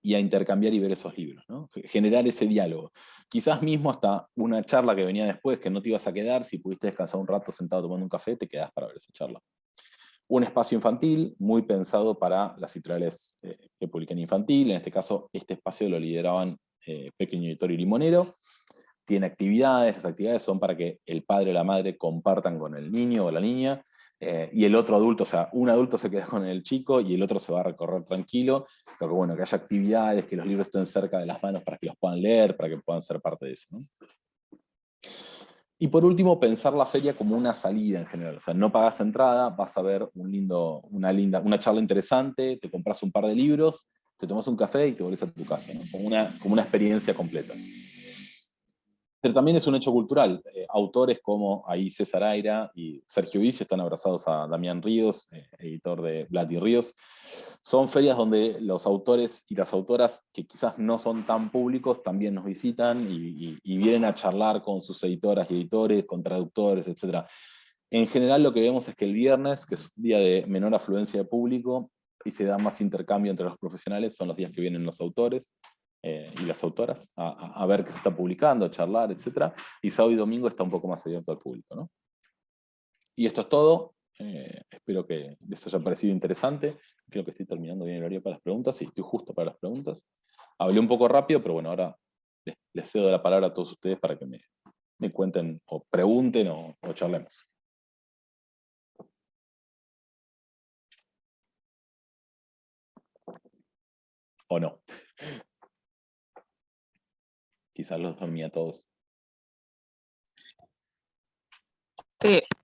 y a intercambiar y ver esos libros, ¿no? Generar ese diálogo. Quizás mismo hasta una charla que venía después, que no te ibas a quedar, si pudiste descansar un rato sentado tomando un café, te quedás para ver esa charla. Un espacio infantil muy pensado para las editoriales que publican infantil. En este caso, este espacio lo lideraban Pequeño Editor y Limonero. Tiene actividades, las actividades son para que el padre o la madre compartan con el niño o la niña, y el otro adulto, o sea, un adulto se queda con el chico y el otro se va a recorrer tranquilo, pero que bueno, que haya actividades, que los libros estén cerca de las manos para que los puedan leer, para que puedan ser parte de eso, ¿no? Y por último, pensar la feria como una salida en general. O sea, no pagas entrada, vas a ver una charla interesante, te compras un par de libros, te tomas un café y te volvés a tu casa, ¿no? Como una experiencia completa. Pero también es un hecho cultural. Autores como ahí César Aira y Sergio Vicio están abrazados a Damián Ríos, editor de Blat y Ríos. Son ferias donde los autores y las autoras, que quizás no son tan públicos, también nos visitan y vienen a charlar con sus editoras y editores, con traductores, etc. En general lo que vemos es que el viernes, que es un día de menor afluencia de público y se da más intercambio entre los profesionales, son los días que vienen los autores y las autoras a ver qué se está publicando, a charlar, etc. Y sábado y domingo está un poco más abierto al público, ¿no? Y esto es todo. Espero que les haya parecido interesante. Creo que estoy terminando bien el horario para las preguntas y estoy justo para las preguntas. Hablé un poco rápido, pero bueno, ahora les cedo la palabra a todos ustedes para que me cuenten o pregunten o charlemos. O no. Quizás los dormí a todos.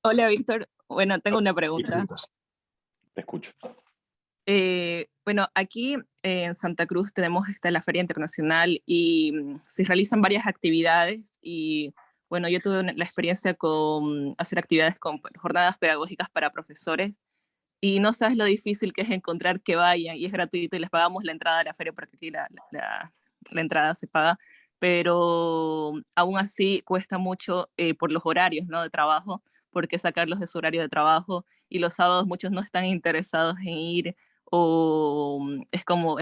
Hola, Víctor. Bueno, tengo una pregunta. Te escucho. Bueno, aquí en Santa Cruz tenemos la Feria Internacional y se realizan varias actividades y bueno, yo tuve la experiencia con hacer actividades con jornadas pedagógicas para profesores y no sabes lo difícil que es encontrar que vayan y es gratuito y les pagamos la entrada a la feria porque aquí la entrada se paga, pero aún así cuesta mucho por los horarios, ¿no?, de trabajo, porque sacarlos de su horario de trabajo y los sábados muchos no están interesados en ir o es como,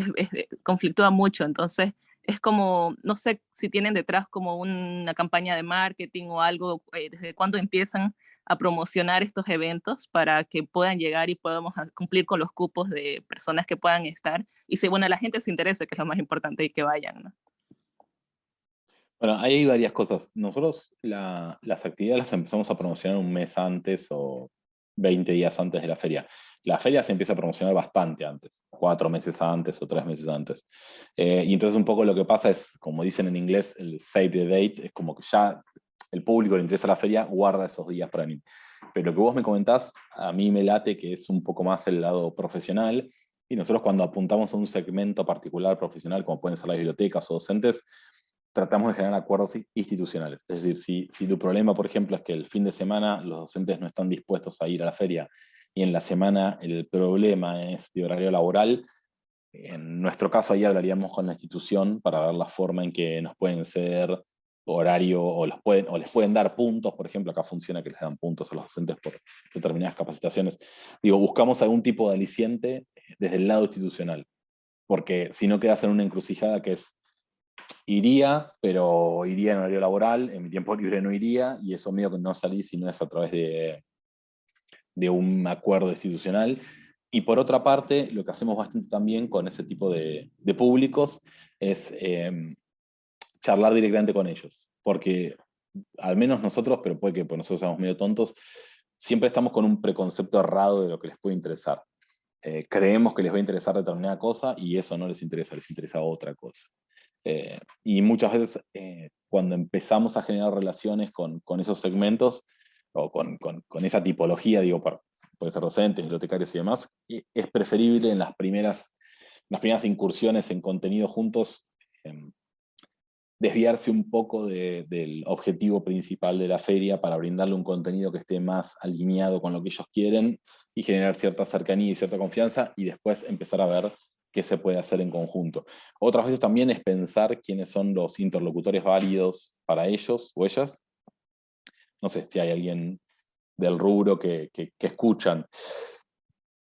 conflictúa mucho, entonces es como, no sé si tienen detrás como una campaña de marketing o algo, desde cuándo empiezan a promocionar estos eventos para que puedan llegar y podamos cumplir con los cupos de personas que puedan estar y si, bueno, la gente se interese, que es lo más importante, y que vayan, ¿no? Bueno, ahí hay varias cosas. Nosotros las actividades las empezamos a promocionar un mes antes o 20 días antes de la feria. La feria se empieza a promocionar bastante antes, 4 meses antes o 3 meses antes. Y entonces un poco lo que pasa es, como dicen en inglés, el save the date, es como que ya el público le interesa la feria, guarda esos días para mí. Pero lo que vos me comentás, a mí me late que es un poco más el lado profesional, y nosotros cuando apuntamos a un segmento particular profesional, como pueden ser las bibliotecas o docentes, tratamos de generar acuerdos institucionales. Es decir, si tu problema, por ejemplo, es que el fin de semana los docentes no están dispuestos a ir a la feria, y en la semana el problema es de horario laboral, en nuestro caso ahí hablaríamos con la institución para ver la forma en que nos pueden ceder horario o les pueden dar puntos. Por ejemplo, acá funciona que les dan puntos a los docentes por determinadas capacitaciones. Digo, buscamos algún tipo de aliciente desde el lado institucional, porque si no quedas en una encrucijada que es, iría, pero iría en horario laboral, en mi tiempo libre no iría, y eso medio que no salí si no es a través de un acuerdo institucional. Y por otra parte, lo que hacemos bastante también con ese tipo de públicos es charlar directamente con ellos, porque al menos nosotros, pero puede que por nosotros seamos medio tontos, siempre estamos con un preconcepto errado de lo que les puede interesar. Creemos que les va a interesar determinada cosa y eso no les interesa otra cosa. Y muchas veces cuando empezamos a generar relaciones con esos segmentos, o con esa tipología, digo, puede ser docentes, bibliotecarios y demás, es preferible en las primeras incursiones en contenido juntos, desviarse un poco del objetivo principal de la feria para brindarle un contenido que esté más alineado con lo que ellos quieren y generar cierta cercanía y cierta confianza, y después empezar a ver qué se puede hacer en conjunto. Otras veces también es pensar quiénes son los interlocutores válidos para ellos o ellas. No sé si hay alguien del rubro que escuchan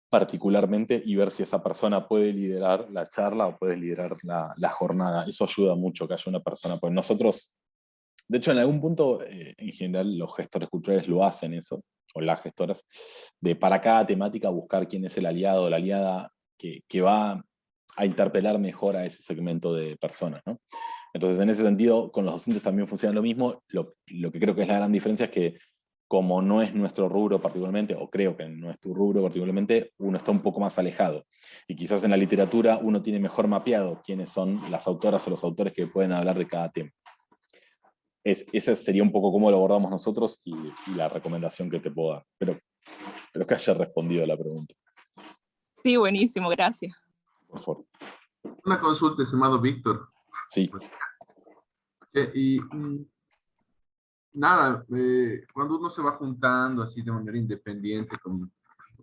particularmente, y ver si esa persona puede liderar la charla o puede liderar la jornada. Eso ayuda mucho, que haya una persona. Pues nosotros, de hecho, en algún punto, en general, los gestores culturales lo hacen eso, o las gestoras, de para cada temática buscar quién es el aliado o la aliada que va a interpelar mejor a ese segmento de personas, ¿no? Entonces, en ese sentido, con los docentes también funciona lo mismo. Lo que creo que es la gran diferencia es que, como no es nuestro rubro particularmente, o creo que no es tu rubro particularmente, uno está un poco más alejado. Y quizás en la literatura uno tiene mejor mapeado quiénes son las autoras o los autores que pueden hablar de cada tema. Ese sería un poco cómo lo abordamos nosotros y la recomendación que te puedo dar. Pero que haya respondido a la pregunta. Sí, buenísimo, gracias. Por favor. Una consulta, estimado Víctor. Sí. Nada, cuando uno se va juntando así de manera independiente con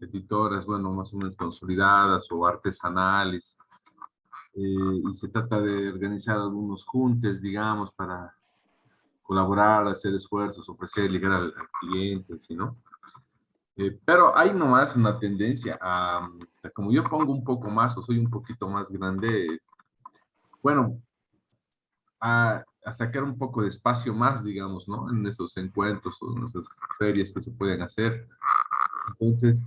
editoras, bueno, más o menos consolidadas o artesanales, y se trata de organizar algunos juntes, digamos, para colaborar, hacer esfuerzos, ofrecer, llegar al cliente, ¿sí, no? Pero hay nomás una tendencia como yo pongo un poco más o soy un poquito más grande, bueno, a sacar un poco de espacio más, digamos, ¿no? En esos encuentros o en esas ferias que se pueden hacer. Entonces,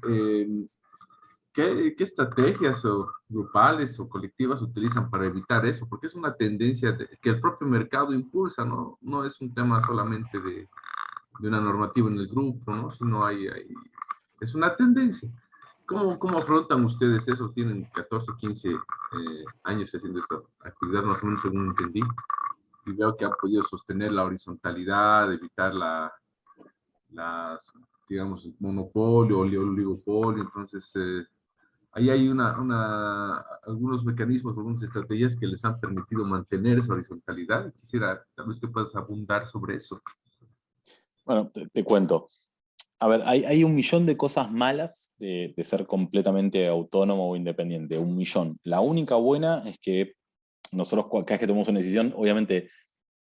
¿qué estrategias o grupales o colectivas utilizan para evitar eso? Porque es una tendencia que el propio mercado impulsa, ¿no? No es un tema solamente de una normativa en el grupo, ¿no? Sino es una tendencia. ¿Cómo afrontan ustedes eso? Tienen 14, 15 años haciendo esta actividad, más o menos según entendí. Y veo que han podido sostener la horizontalidad, evitar digamos, el monopolio o el oligopolio. Entonces, ahí hay algunos mecanismos, algunas estrategias que les han permitido mantener esa horizontalidad. Quisiera, tal vez que puedas abundar sobre eso. Bueno, te cuento. A ver, hay un millón de cosas malas de ser completamente autónomo o independiente, un millón. La única buena es que nosotros, cada vez que tomamos una decisión, obviamente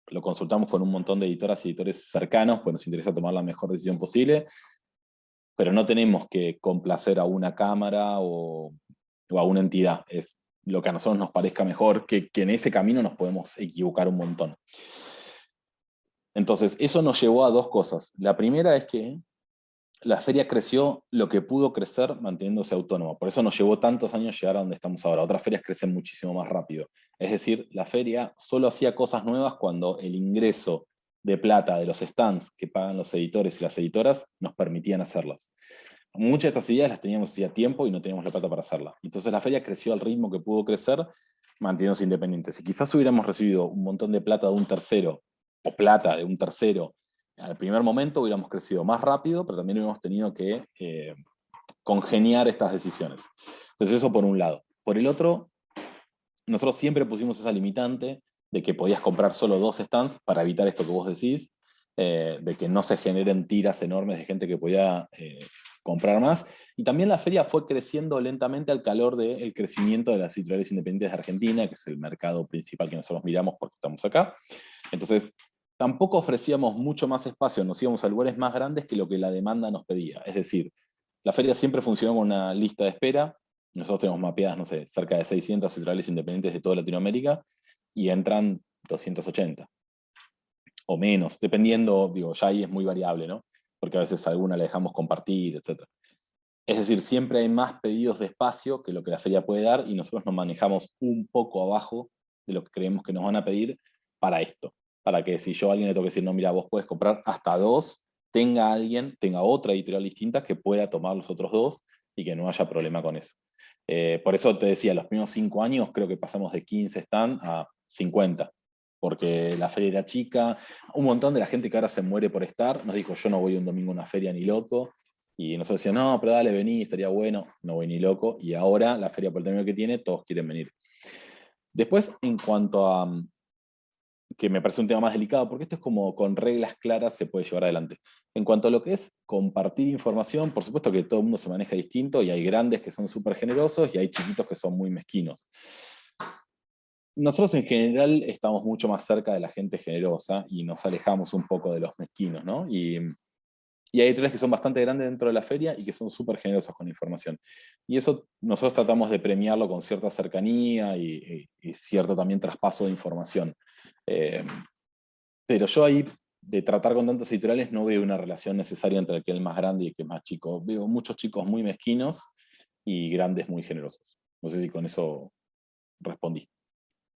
lo consultamos con un montón de editoras y editores cercanos, pues nos interesa tomar la mejor decisión posible, pero no tenemos que complacer a una cámara o a una entidad. Es lo que a nosotros nos parezca mejor, que en ese camino nos podemos equivocar un montón. Entonces, eso nos llevó a dos cosas. La primera es que la feria creció lo que pudo crecer manteniéndose autónoma. Por eso nos llevó tantos años llegar a donde estamos ahora. Otras ferias crecen muchísimo más rápido. Es decir, la feria solo hacía cosas nuevas cuando el ingreso de plata de los stands que pagan los editores y las editoras nos permitían hacerlas. muchas de estas ideas las teníamos hacía tiempo y no teníamos la plata para hacerla. Entonces la feria creció al ritmo que pudo crecer, manteniéndose independiente. Si quizás hubiéramos recibido un montón de plata de un tercero, o plata de un tercero, al primer momento hubiéramos crecido más rápido, pero también hubiéramos tenido que congeniar estas decisiones. Entonces eso por un lado. Por el otro, nosotros siempre pusimos esa limitante de que podías comprar solo 2 stands para evitar esto que vos decís, de que no se generen tiras enormes de gente que podía comprar más. Y también la feria fue creciendo lentamente al calor del crecimiento de las editoriales independientes de Argentina, que es el mercado principal que nosotros miramos porque estamos acá. Entonces, tampoco ofrecíamos mucho más espacio, nos íbamos a lugares más grandes que lo que la demanda nos pedía. Es decir, la feria siempre funcionó con una lista de espera. Nosotros tenemos mapeadas, no sé, cerca de 600 editoriales independientes de toda Latinoamérica y entran 280 o menos, dependiendo, digo, ya ahí es muy variable, ¿no? Porque a veces alguna la dejamos compartir, etc. Es decir, siempre hay más pedidos de espacio que lo que la feria puede dar y nosotros nos manejamos un poco abajo de lo que creemos que nos van a pedir para esto. Para que si yo a alguien le tengo que decir, no, mira, vos podés comprar hasta 2, tenga otra editorial distinta que pueda tomar los otros 2 y que no haya problema con eso. Por eso te decía, los primeros 5 años creo que pasamos de 15 stand a 50, porque la feria era chica. Un montón de la gente que ahora se muere por estar nos dijo, yo no voy un domingo a una feria ni loco. Y nosotros decíamos, no, pero dale, vení, estaría bueno. No voy ni loco. Y ahora la feria por el tamaño que tiene, todos quieren venir. Después, en cuanto a, que me parece un tema más delicado, porque esto es como con reglas claras se puede llevar adelante. En cuanto a lo que es compartir información, por supuesto que todo el mundo se maneja distinto y hay grandes que son súper generosos y hay chiquitos que son muy mezquinos. Nosotros en general estamos mucho más cerca de la gente generosa y nos alejamos un poco de los mezquinos, ¿no? Y hay editoriales que son bastante grandes dentro de la feria y que son súper generosos con información. Y eso nosotros tratamos de premiarlo con cierta cercanía y cierto también traspaso de información. Pero yo ahí, de tratar con tantos editoriales, no veo una relación necesaria entre el que es más grande y el que es más chico. Veo muchos chicos muy mezquinos y grandes muy generosos. No sé si con eso respondí.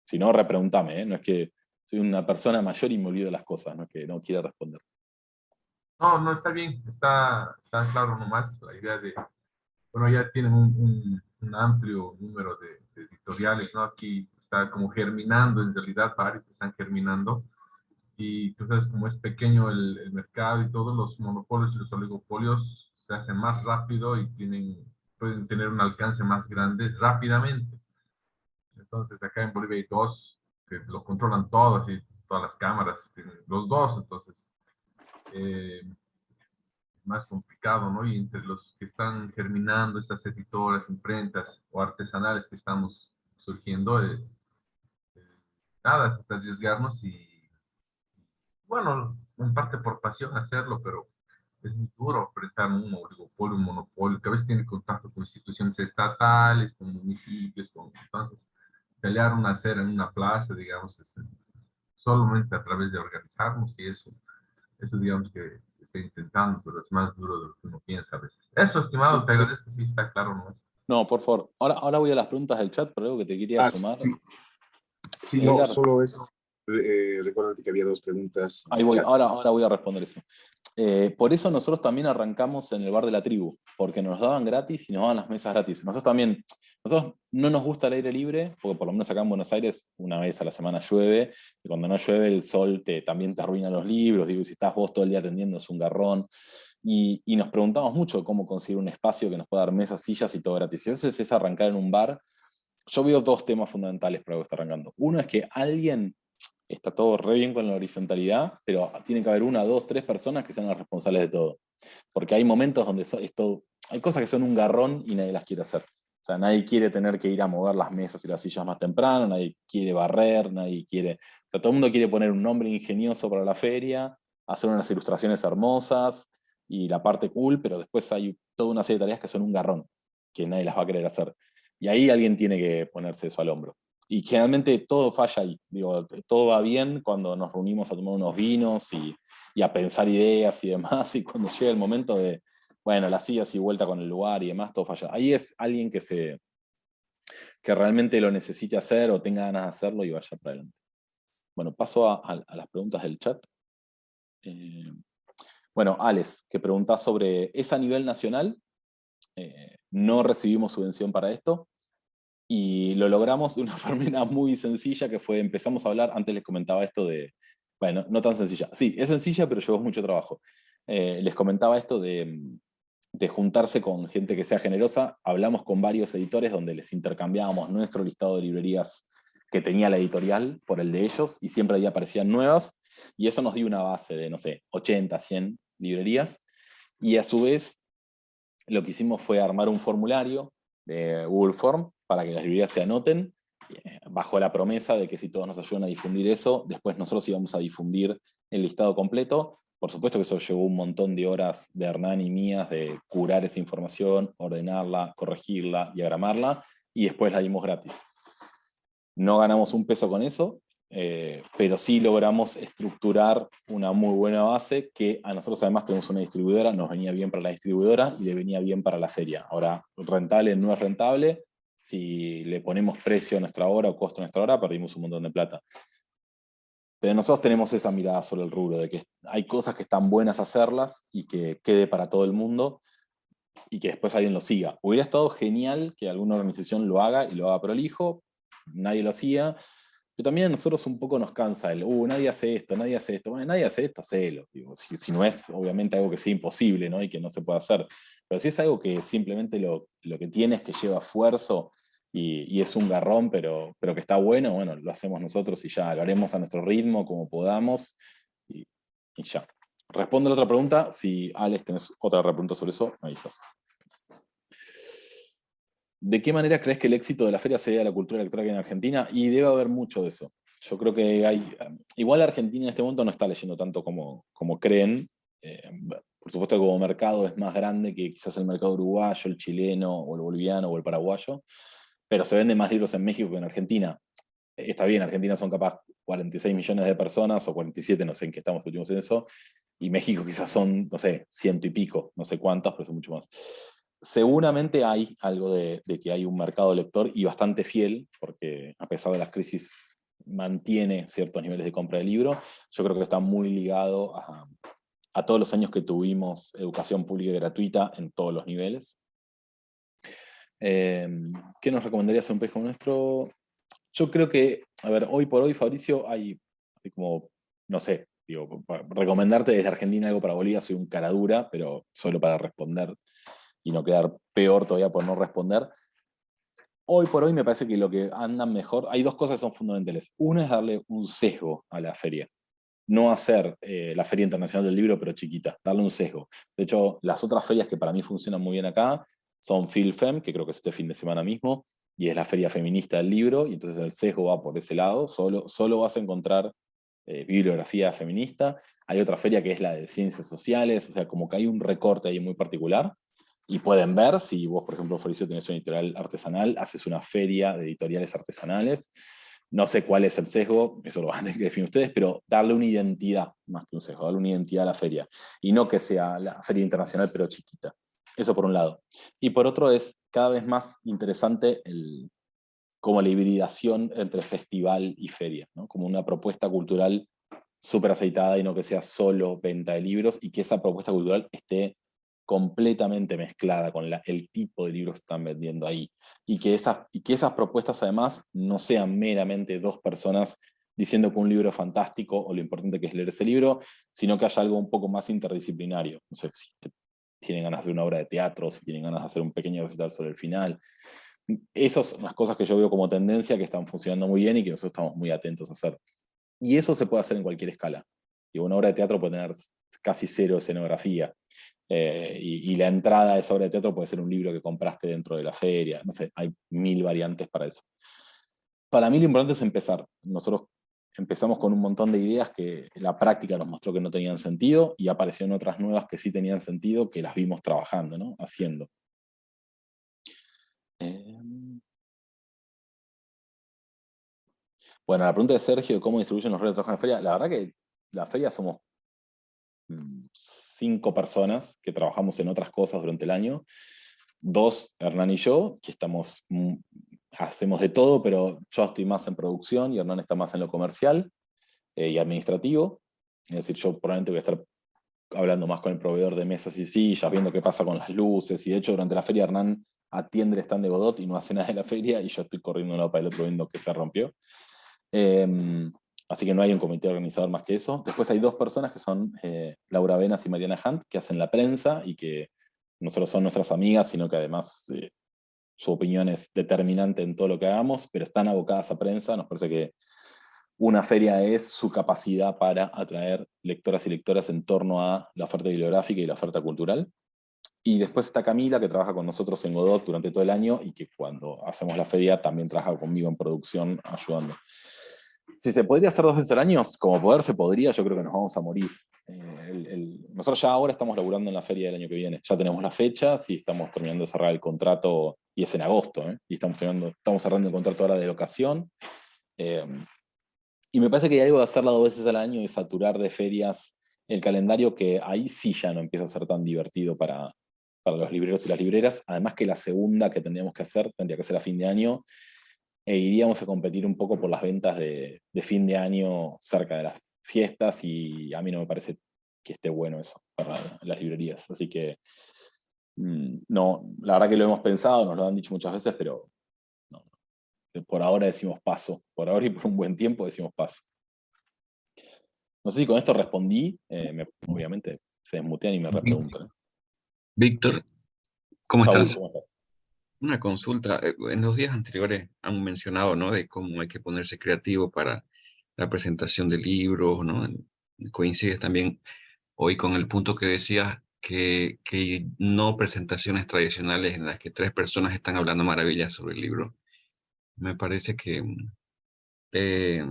Si no, repreguntame, ¿eh? No es que soy una persona mayor y me olvido las cosas, no es que no quiera responder. No, no, está bien, está claro nomás la idea de, bueno, ya tienen un amplio número de editoriales, ¿no? Aquí está como germinando, en realidad varios están germinando, y tú sabes, como es pequeño el mercado y todos los monopolios y los oligopolios se hacen más rápido y pueden tener un alcance más grande rápidamente. Entonces, acá en Bolivia hay 2 que lo controlan todo, así, todas las cámaras, tienen los 2, entonces, eh, más complicado, ¿no? Y entre los que están germinando, estas editoras, imprentas o artesanales que estamos surgiendo, nada, es arriesgarnos y, bueno, en parte por pasión hacerlo, pero es muy duro enfrentar un oligopolio, un monopolio, que a veces tiene contacto con instituciones estatales, con municipios, entonces, pelear una acera en una plaza, digamos, es solamente a través de organizarnos y eso digamos que se está intentando, pero es más duro de lo que uno piensa a veces. Eso, estimado, te agradezco, sí, está claro, ¿no? No, por favor. Ahora voy a las preguntas del chat, pero algo que te quería sumar. Sí, sí, no, solo eso. Recuérdate que había 2 preguntas en Ahí el voy, chat. ahora voy a responder eso. Por eso nosotros también arrancamos en el bar de la tribu, porque nos daban gratis y nos daban las mesas gratis. Nosotros no nos gusta el aire libre, porque por lo menos acá en Buenos Aires una vez a la semana llueve, y cuando no llueve el sol también te arruina los libros, digo, y si estás vos todo el día atendiendo es un garrón. Y nos preguntamos mucho cómo conseguir un espacio que nos pueda dar mesas, sillas y todo gratis. Y a veces es arrancar en un bar. Yo veo 2 temas fundamentales para lo que está arrancando. Uno es que alguien, está todo re bien con la horizontalidad, pero tiene que haber 1, 2, 3 personas que sean las responsables de todo. Porque hay momentos donde hay cosas que son un garrón y nadie las quiere hacer. O sea, nadie quiere tener que ir a mover las mesas y las sillas más temprano, nadie quiere barrer, nadie quiere... O sea, todo el mundo quiere poner un nombre ingenioso para la feria, hacer unas ilustraciones hermosas y la parte cool, pero después hay toda una serie de tareas que son un garrón, que nadie las va a querer hacer. Y ahí alguien tiene que ponerse eso al hombro. Y generalmente todo falla ahí. Digo, todo va bien cuando nos reunimos a tomar unos vinos y a pensar ideas y demás, y cuando llega el momento de, bueno, las sillas y vuelta con el lugar y demás, todo falla. Ahí es alguien que realmente lo necesite hacer o tenga ganas de hacerlo y vaya para adelante. Bueno, paso a las preguntas del chat. Bueno, Alex, que preguntás sobre, ¿es a nivel nacional no recibimos subvención para esto, y lo logramos de una forma muy sencilla, que fue, empezamos a hablar, antes les comentaba esto de, bueno, no tan sencilla, sí, es sencilla, pero llevó mucho trabajo. Les comentaba esto de juntarse con gente que sea generosa. Hablamos con varios editores donde les intercambiábamos nuestro listado de librerías que tenía la editorial por el de ellos, y siempre ahí aparecían nuevas, y eso nos dio una base de, no sé, 80, 100 librerías, y a su vez lo que hicimos fue armar un formulario de Google Form para que las librerías se anoten, bajo la promesa de que si todos nos ayudan a difundir eso, después nosotros íbamos a difundir el listado completo. Por supuesto que eso llevó un montón de horas de Hernán y mías de curar esa información, ordenarla, corregirla, diagramarla, y después la dimos gratis. No ganamos un peso con eso, pero sí logramos estructurar una muy buena base, que a nosotros además tenemos una distribuidora, nos venía bien para la distribuidora y le venía bien para la feria. Ahora, rentable no es rentable, si le ponemos precio a nuestra hora o costo a nuestra hora, perdimos un montón de plata. Pero nosotros tenemos esa mirada sobre el rubro, de que hay cosas que están buenas hacerlas y que quede para todo el mundo, y que después alguien lo siga. Hubiera estado genial que alguna organización lo haga y lo haga prolijo, nadie lo hacía, pero también a nosotros un poco nos cansa el, nadie hace esto, nadie hace esto. Bueno, nadie hace esto, hacelo. Digo, si no es obviamente algo que sea imposible, ¿no? Y que no se pueda hacer. Pero si es algo que simplemente lo que tiene es que lleva esfuerzo y es un garrón, pero que está bueno, lo hacemos nosotros y ya, lo haremos a nuestro ritmo, como podamos, y ya. Respondo a la otra pregunta. Si, Alex, tenés otra pregunta sobre eso, me avisas. ¿De qué manera crees que el éxito de la feria se debe a la cultura electrónica en Argentina? Y debe haber mucho de eso. Yo creo que igual Argentina en este momento no está leyendo tanto como creen. Por supuesto que como mercado es más grande que quizás el mercado uruguayo, el chileno, o el boliviano, o el paraguayo, pero se venden más libros en México que en Argentina. Está bien, Argentina son capaz 46 millones de personas, o 47, no sé en qué estamos últimos en eso, y México quizás son, no sé, 100 y pico, no sé cuántas, pero son mucho más. Seguramente hay algo de que hay un mercado lector, y bastante fiel, porque a pesar de las crisis mantiene ciertos niveles de compra de libro. Yo creo que está muy ligado a todos los años que tuvimos educación pública y gratuita en todos los niveles. ¿Qué nos recomendaría hacer un país como nuestro? Yo creo que, a ver, hoy por hoy, Fabricio, hay como, no sé, digo, para recomendarte desde Argentina algo para Bolivia, soy un cara dura, pero solo para responder y no quedar peor todavía por no responder. Hoy por hoy me parece que lo que andan mejor, hay dos cosas que son fundamentales. Una es darle un sesgo a la feria. No hacer la Feria Internacional del Libro, pero chiquita, darle un sesgo. De hecho, las otras ferias que para mí funcionan muy bien acá son FilFem, que creo que es este fin de semana mismo, y es la feria feminista del libro, y entonces el sesgo va por ese lado. Solo vas a encontrar bibliografía feminista. Hay otra feria que es la de ciencias sociales, o sea, como que hay un recorte ahí muy particular. Y pueden ver, si vos, por ejemplo, Fabricio, tenés una editorial artesanal, haces una feria de editoriales artesanales. No sé cuál es el sesgo, eso lo van a tener que definir ustedes, pero darle una identidad, más que un sesgo, darle una identidad a la feria. Y no que sea la feria internacional, pero chiquita. Eso por un lado. Y por otro es cada vez más interesante como la hibridación entre festival y feria, ¿no? Como una propuesta cultural súper aceitada, y no que sea solo venta de libros, y que esa propuesta cultural esté completamente mezclada con el tipo de libros que están vendiendo ahí. Y que esas propuestas además no sean meramente dos personas diciendo que un libro es fantástico o lo importante que es leer ese libro, sino que haya algo un poco más interdisciplinario. No sé si tienen ganas de hacer una obra de teatro, si tienen ganas de hacer un pequeño recital sobre el final. Esas son las cosas que yo veo como tendencia, que están funcionando muy bien y que nosotros estamos muy atentos a hacer. Y eso se puede hacer en cualquier escala. Y una obra de teatro puede tener casi cero escenografía. Y la entrada de esa obra de teatro puede ser un libro que compraste dentro de la feria. No sé, hay 1000 variantes para eso. Para mí lo importante es empezar. Nosotros empezamos con un montón de ideas que la práctica nos mostró que no tenían sentido, y aparecieron otras nuevas que sí tenían sentido, que las vimos trabajando, ¿no? Haciendo. Bueno, la pregunta de Sergio de cómo distribuyen los roles de trabajo en la feria. La verdad que la feria somos 5 personas que trabajamos en otras cosas durante el año. 2, Hernán y yo, que hacemos de todo, pero yo estoy más en producción y Hernán está más en lo comercial y administrativo. Es decir, yo probablemente voy a estar hablando más con el proveedor de mesas y sillas, viendo qué pasa con las luces, y de hecho durante la feria Hernán atiende el stand de Godot y no hace nada de la feria, y yo estoy corriendo de un lado para el otro viendo que se rompió. Así que no hay un comité organizador más que eso. Después hay 2 personas que son Laura Venas y Mariana Hunt, que hacen la prensa y que no solo son nuestras amigas, sino que además su opinión es determinante en todo lo que hagamos, pero están abocadas a prensa. Nos parece que una feria es su capacidad para atraer lectoras y lectoras en torno a la oferta bibliográfica y la oferta cultural. Y después está Camila, que trabaja con nosotros en Godot durante todo el año y que cuando hacemos la feria también trabaja conmigo en producción ayudando. Si se podría hacer 2 veces al año, como poder se podría, yo creo que nos vamos a morir. Nosotros ya ahora estamos laburando en la feria del año que viene. Ya tenemos las fechas y estamos terminando de cerrar el contrato, y es en agosto, y estamos cerrando el contrato ahora de locación. Y me parece que hay algo de hacerla 2 veces al año y saturar de ferias el calendario, que ahí sí ya no empieza a ser tan divertido para los libreros y las libreras. Además que la segunda que tendríamos que hacer tendría que ser a fin de año, e iríamos a competir un poco por las ventas de fin de año cerca de las fiestas, y a mí no me parece que esté bueno eso para las librerías. Así que no, la verdad que lo hemos pensado, nos lo han dicho muchas veces, pero no, por ahora decimos paso. Por ahora y por un buen tiempo decimos paso. No sé si con esto respondí, obviamente se desmutean y me repreguntan. Víctor, ¿cómo Saúl, estás? ¿cómo estás? Una consulta. En los días anteriores han mencionado, ¿no?, de cómo hay que ponerse creativo para la presentación de libros, ¿no? Coincides también hoy con el punto que decías que no presentaciones tradicionales en las que 3 personas están hablando maravillas sobre el libro. Me parece que eh,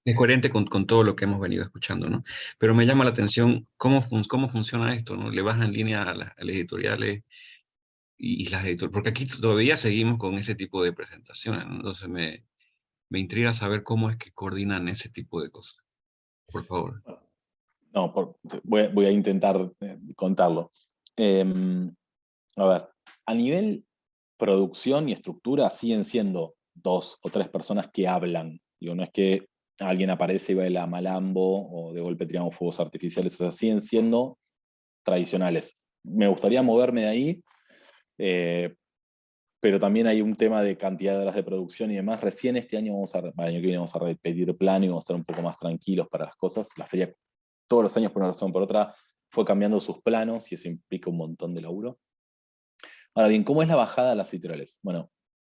es coherente con todo lo que hemos venido escuchando, ¿no? Pero me llama la atención cómo funciona esto, ¿no? Le vas en línea a las editoriales y las editoriales, porque aquí todavía seguimos con ese tipo de presentaciones, ¿no? Entonces me intriga saber cómo es que coordinan ese tipo de cosas. Por favor. No, voy a intentar contarlo. A ver, a nivel producción y estructura siguen siendo 2 o 3 personas que hablan. Digo, no es que alguien aparece y baila malambo o de golpe tiramos fuegos artificiales, o sea, siguen siendo tradicionales. Me gustaría moverme de ahí, pero también hay un tema de cantidad de horas de producción y demás. Recién este año el año que viene vamos a repetir plano y vamos a estar un poco más tranquilos para las cosas. La feria, todos los años por una razón o por otra, fue cambiando sus planos y eso implica un montón de laburo. Ahora bien, ¿cómo es la bajada a las editoriales? Bueno,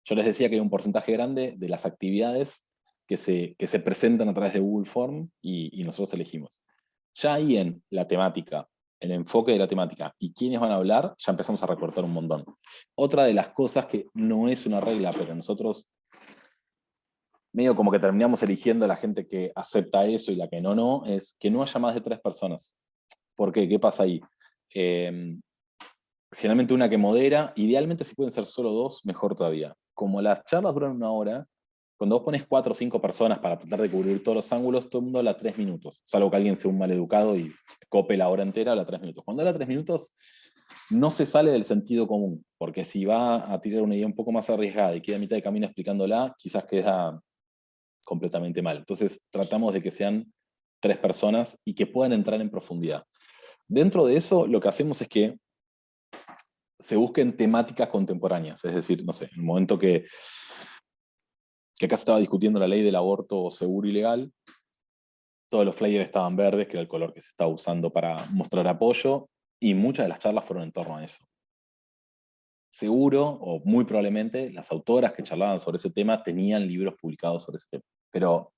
yo les decía que hay un porcentaje grande de las actividades que se presentan a través de Google Form y nosotros elegimos. Ya ahí en la temática, el enfoque de la temática y quiénes van a hablar, ya empezamos a recortar un montón. Otra de las cosas que no es una regla, pero nosotros medio como que terminamos eligiendo a la gente que acepta eso y la que no, es que no haya más de 3 personas. ¿Por qué? ¿Qué pasa ahí? Generalmente una que modera, idealmente si pueden ser solo 2, mejor todavía. Como las charlas duran 1 hora, cuando vos pones 4 o 5 personas para tratar de cubrir todos los ángulos, todo el mundo habla 3 minutos, salvo que alguien sea un maleducado y cope la hora entera, habla 3 minutos. Cuando habla 3 minutos, no se sale del sentido común, porque si va a tirar una idea un poco más arriesgada y queda a mitad de camino explicándola, quizás queda completamente mal. Entonces tratamos de que sean 3 personas y que puedan entrar en profundidad. Dentro de eso, lo que hacemos es que se busquen temáticas contemporáneas, es decir, no sé, en el momento que acá se estaba discutiendo la ley del aborto seguro y legal, todos los flyers estaban verdes, que era el color que se estaba usando para mostrar apoyo, y muchas de las charlas fueron en torno a eso. Seguro, o muy probablemente, las autoras que charlaban sobre ese tema tenían libros publicados sobre ese tema, pero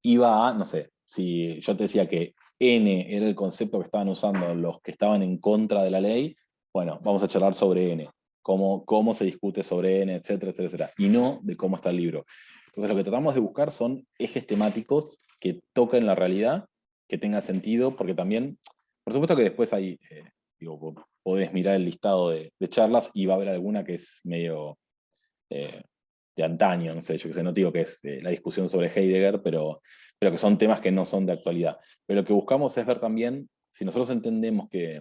iba a, no sé, si yo te decía que N era el concepto que estaban usando los que estaban en contra de la ley, bueno, vamos a charlar sobre N, cómo se discute sobre N, etcétera, etcétera, y no de cómo está el libro. Entonces lo que tratamos de buscar son ejes temáticos que toquen la realidad, que tengan sentido, porque también, por supuesto que después hay, podés mirar el listado de charlas y va a haber alguna que es medio de antaño, no sé, yo que sé, no digo que es la discusión sobre Heidegger, pero que son temas que no son de actualidad. Pero lo que buscamos es ver también, si nosotros entendemos que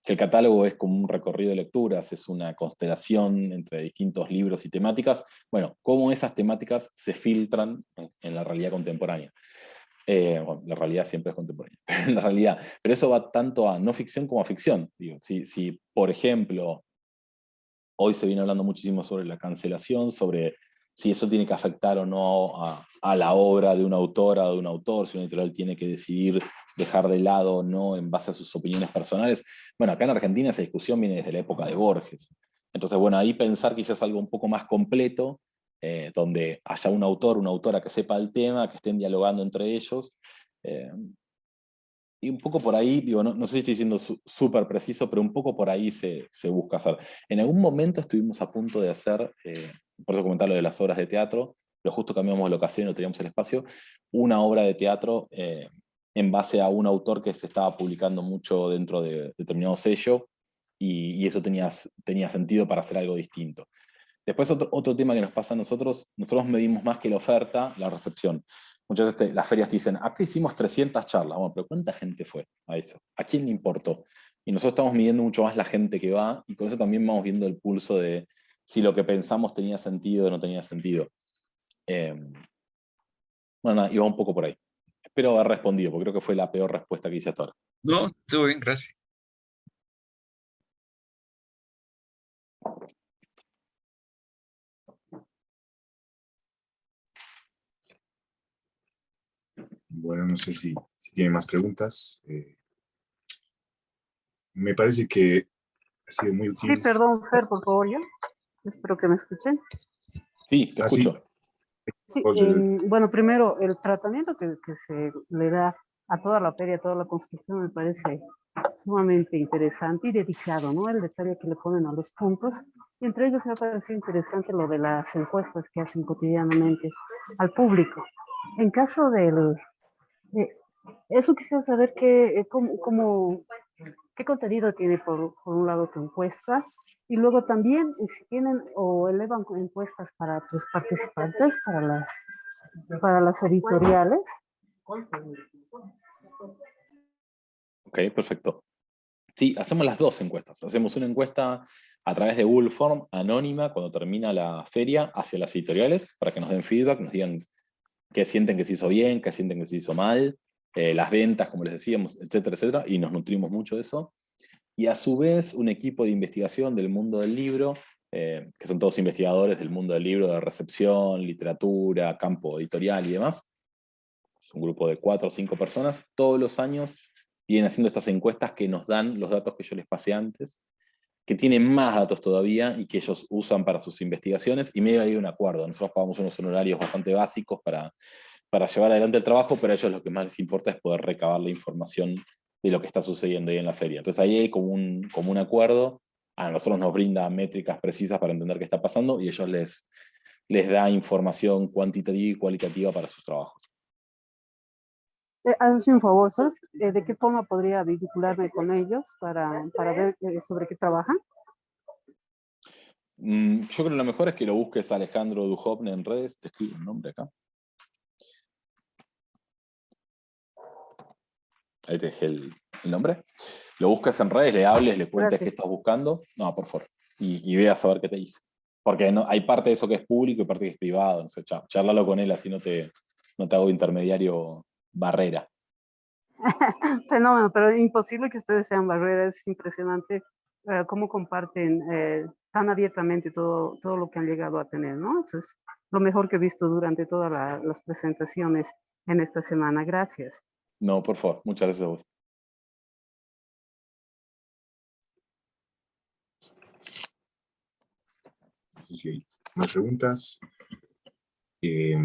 el catálogo es como un recorrido de lecturas, es una constelación entre distintos libros y temáticas, bueno, cómo esas temáticas se filtran en la realidad contemporánea. Bueno, la realidad siempre es contemporánea, en la realidad. Pero eso va tanto a no ficción como a ficción. Digo, si, por ejemplo, hoy se viene hablando muchísimo sobre la cancelación, sobre si eso tiene que afectar o no a la obra de una autora o de un autor, si una editorial tiene que decidir dejar de lado o no en base a sus opiniones personales. Bueno, acá en Argentina esa discusión viene desde la época de Borges. Entonces, bueno, ahí pensar quizás algo un poco más completo, donde haya un autor, una autora que sepa el tema, que estén dialogando entre ellos. Y un poco por ahí, digo, no sé si estoy siendo súper preciso, pero un poco por ahí se busca hacer. En algún momento estuvimos a punto de hacer, por eso comentar lo de las obras de teatro, pero justo cambiamos la ocasión y no teníamos el espacio, una obra de teatro en base a un autor que se estaba publicando mucho dentro de determinado sello, y eso tenía sentido para hacer algo distinto. Después otro tema que nos pasa a nosotros medimos más que la oferta, la recepción. Muchas veces las ferias te dicen, acá hicimos 300 charlas, bueno, pero ¿cuánta gente fue a eso? ¿A quién le importó? Y nosotros estamos midiendo mucho más la gente que va, y con eso también vamos viendo el pulso de si lo que pensamos tenía sentido o no tenía sentido. Bueno, nada, iba un poco por ahí. Espero haber respondido, porque creo que fue la peor respuesta que hice hasta ahora. No, estuvo bien, gracias. Bueno, no sé si tienen más preguntas. Me parece que ha sido muy útil. Sí, perdón, Fer, por favor, yo. Espero que me escuchen. Sí, te escucho. Sí, bueno, primero, el tratamiento que se le da a toda la feria, a toda la construcción, me parece sumamente interesante y dedicado, ¿no? El detalle que le ponen a los puntos. Y entre ellos me parece interesante lo de las encuestas que hacen cotidianamente al público. En caso del... eso quisiera saber qué contenido tiene por un lado tu encuesta, y luego también si tienen o elevan encuestas para tus participantes, para las editoriales. Ok, perfecto. Sí, hacemos las dos encuestas. Hacemos una encuesta a través de Google Form, anónima, cuando termina la feria, hacia las editoriales, para que nos den feedback, nos digan qué sienten que se hizo bien, qué sienten que se hizo mal, las ventas, como les decíamos, etcétera, etcétera, y nos nutrimos mucho de eso. Y a su vez, un equipo de investigación del mundo del libro, que son todos investigadores del mundo del libro, de recepción, literatura, campo editorial y demás. Es un grupo de 4 o 5 personas. Todos los años vienen haciendo estas encuestas que nos dan los datos que yo les pasé antes, que tienen más datos todavía y que ellos usan para sus investigaciones, y medio hay un acuerdo. Nosotros pagamos unos honorarios bastante básicos para llevar adelante el trabajo, pero a ellos lo que más les importa es poder recabar la información de lo que está sucediendo ahí en la feria. Entonces ahí hay como un acuerdo. A nosotros nos brinda métricas precisas para entender qué está pasando, y ellos les da información cuantitativa y cualitativa para sus trabajos. Hazme un favor, ¿sabes? ¿De qué forma podría vincularme con ellos para ver sobre qué trabajan? Yo creo que lo mejor es que lo busques a Alejandro Duhovne en redes. Te escribo el nombre acá. Ahí te dejé el nombre. Lo buscas en redes, le hables, le cuentes qué estás buscando. No, por favor. Y veas a ver qué te dice. Porque no, hay parte de eso que es público y parte que es privado. No sé, charlalo con él, así no te hago intermediario barrera. Fenómeno, pero imposible que ustedes sean barreras. Es impresionante cómo comparten tan abiertamente todo lo que han llegado a tener, ¿no? Eso es lo mejor que he visto durante todas las presentaciones en esta semana. Gracias. No, por favor. Muchas gracias a vos. Si hay más preguntas. De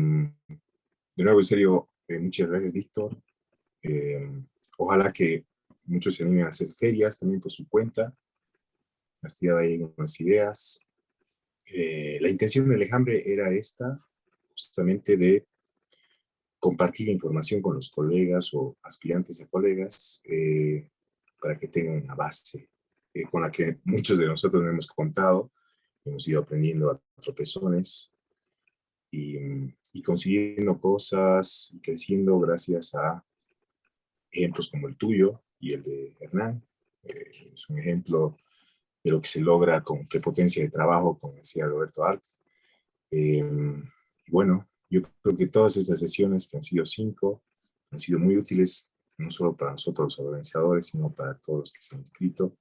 nuevo, en serio, muchas gracias, Víctor. Ojalá que muchos se animen a hacer ferias también por su cuenta. Has tirado ahí unas ideas. La intención del enjambre era esta, justamente de compartir información con los colegas o aspirantes a colegas para que tengan una base con la que muchos de nosotros no hemos contado. Hemos ido aprendiendo a tropezones y consiguiendo cosas y creciendo gracias a ejemplos como el tuyo y el de Hernán. Es un ejemplo de lo que se logra con prepotencia de trabajo, como decía Roberto Arts. Y bueno, yo creo que todas estas sesiones, que han sido 5, Han sido muy útiles, no solo para nosotros los organizadores, sino para todos los que se han inscrito.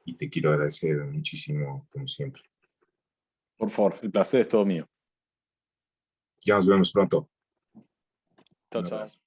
Y te quiero agradecer muchísimo, como siempre. Por favor, el placer es todo mío. Ya nos vemos pronto. Chao, Un chao. abrazo.